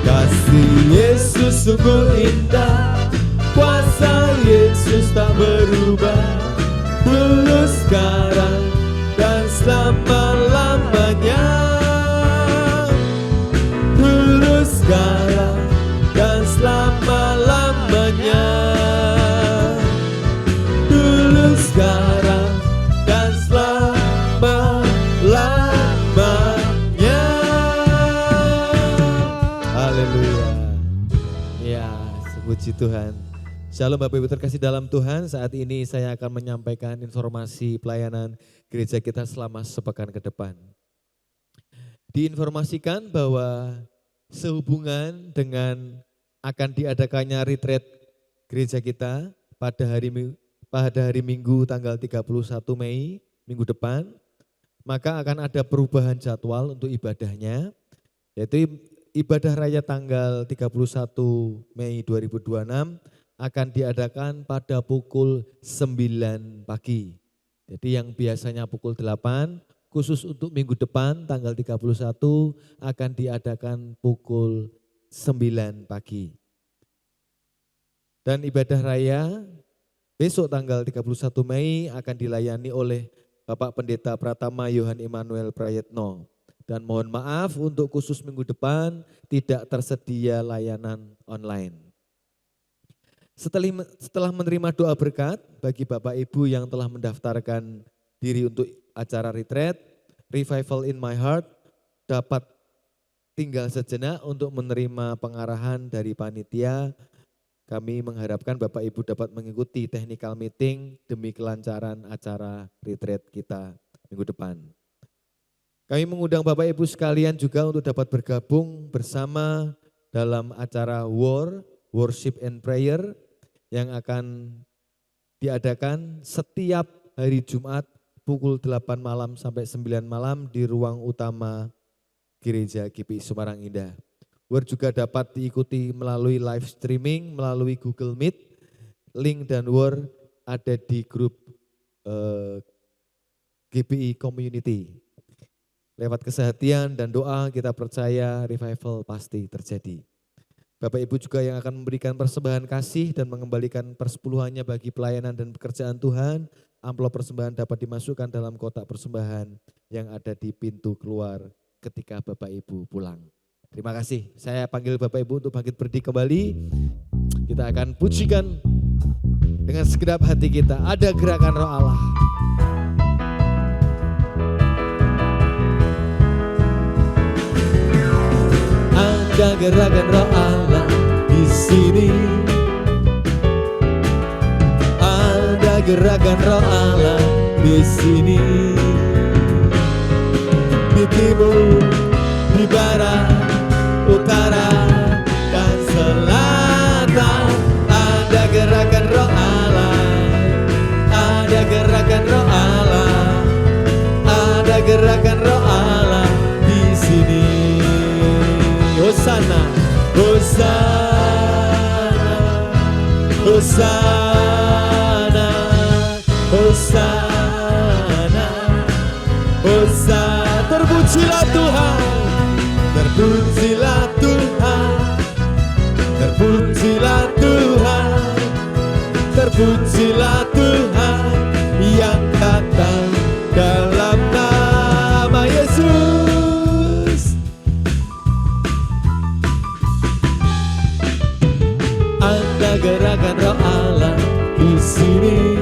Kasih Yesus sungguh indah, kuasa Yesus tak berubah, dulu sekarang dan selama-lamanya. Dulu sekarang dan selama-lamanya. Dulu sekarang dan selama-lamanya. Haleluya. Ya, puji Tuhan. Shalom Bapak Ibu terkasih dalam Tuhan. Saat ini saya akan menyampaikan informasi pelayanan gereja kita selama sepekan ke depan. Diinformasikan bahwa sehubungan dengan akan diadakannya retreat gereja kita pada hari Minggu tanggal 31 Mei minggu depan, maka akan ada perubahan jadwal untuk ibadahnya, yaitu ibadah raya tanggal 31 Mei 2026 akan diadakan pada pukul 9 pagi. Jadi yang biasanya pukul 8, khusus untuk minggu depan tanggal 31 akan diadakan pukul 9 pagi. Dan ibadah raya besok tanggal 31 Mei akan dilayani oleh Bapak Pendeta Pratama Yohan Immanuel Prayetno. Dan mohon maaf untuk khusus minggu depan tidak tersedia layanan online. Setelah menerima doa berkat bagi Bapak Ibu yang telah mendaftarkan diri untuk acara retreat, Revival in My Heart dapat tinggal sejenak untuk menerima pengarahan dari panitia. Kami mengharapkan Bapak Ibu dapat mengikuti technical meeting demi kelancaran acara retreat kita minggu depan. Kami mengundang Bapak Ibu sekalian juga untuk dapat bergabung bersama dalam acara Worship and Prayer yang akan diadakan setiap hari Jumat pukul 8 malam sampai 9 malam di ruang utama Gereja GPI Sumarang Indah. Word juga dapat diikuti melalui live streaming, melalui Google Meet. Link dan Word ada di grup GPI Community. Lewat kesehatan dan doa kita percaya revival pasti terjadi. Bapak Ibu juga yang akan memberikan persembahan kasih dan mengembalikan persepuluhannya bagi pelayanan dan pekerjaan Tuhan. Amplop persembahan dapat dimasukkan dalam kotak persembahan yang ada di pintu keluar ketika Bapak Ibu pulang. Terima kasih. Saya panggil Bapak Ibu untuk bangkit berdiri kembali. Kita akan pujikan dengan segenap hati kita. Ada gerakan Roh Allah. Ada gerakan Roh Allah di sini. Ada gerakan Roh Allah di sini. Di timur, di barat, utara, dan selatan. Ada gerakan Roh Allah. Ada gerakan Roh Allah. Ada gerakan Roh Allah di sini. Hosana, Hosana, Hosana, Hosana, Hosana. Terpujilah Tuhan, terpujilah Tuhan, terpujilah Tuhan, terpujilah Tuhan yang datang dalam nama Yesus. Ada gerakan Roh Allah di sini.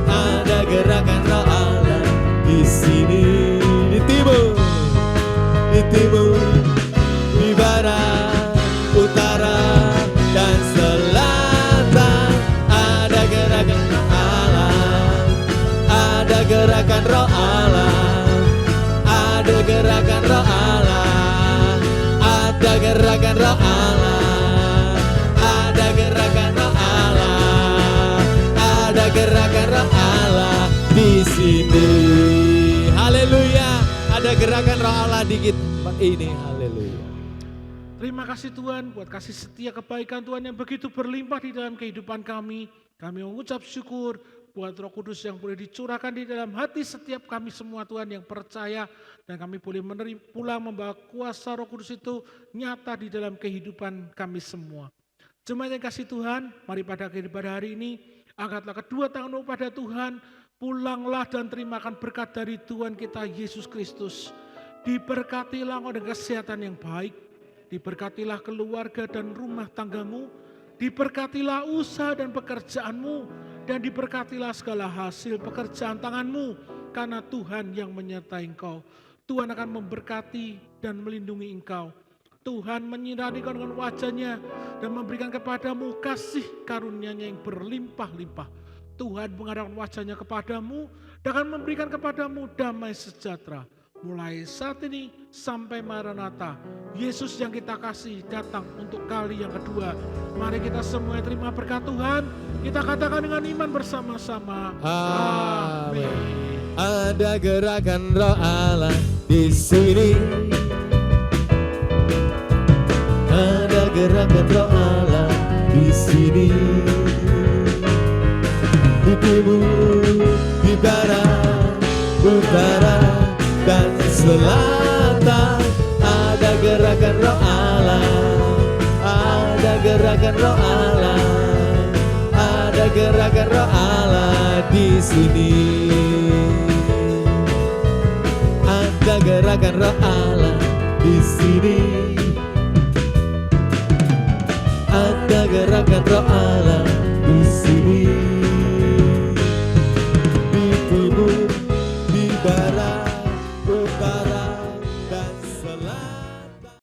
Ada gerakan Roh Allah di sini. Di timur, di timur, di barat, utara, dan selatan. Ada gerakan Roh Allah. Ada gerakan Roh Allah. Ada gerakan Roh Allah. Ada gerakan Roh Allah. Ada gerakan Roh Allah. Ada gerakan Roh Allah di sini. Haleluya. Ada gerakan Roh Allah di tempat ini. Haleluya. Terima kasih Tuhan buat kasih setia kebaikan Tuhan yang begitu berlimpah di dalam kehidupan kami. Kami mengucap syukur buat Roh Kudus yang boleh dicurahkan di dalam hati setiap kami semua Tuhan yang percaya. Dan kami boleh menerima pulang membawa kuasa Roh Kudus itu nyata di dalam kehidupan kami semua. Jemaat yang kasih Tuhan, mari pada hari ini, angkatlah kedua tanganmu pada Tuhan, pulanglah dan terimakan berkat dari Tuhan kita Yesus Kristus. Diberkatilah engkau dengan kesehatan yang baik, diberkatilah keluarga dan rumah tanggamu, diberkatilah usaha dan pekerjaanmu, dan diberkatilah segala hasil pekerjaan tanganmu, karena Tuhan yang menyertai engkau. Tuhan akan memberkati dan melindungi engkau. Tuhan menyinari engkau dengan wajah-Nya dan memberikan kepadamu kasih karunia-Nya yang berlimpah-limpah. Tuhan mengarahkan wajah-Nya kepadamu dan akan memberikan kepadamu damai sejahtera. Mulai saat ini sampai Maranatha, Yesus yang kita kasih datang untuk kali yang kedua. Mari kita semua terima berkat Tuhan. Kita katakan dengan iman bersama-sama. Amin. Ada gerakan Roh Allah di sini. Ada gerakan Roh Allah di sini. Di timur, di barat, utara, dan selatan. Ada gerakan Roh Allah. Ada gerakan Roh Allah. Ada gerakan Roh Allah di sini. Ada gerakan Roh Allah di sini. Ada gerakan Roh Allah di sini. Di timur, di barat, utara, dan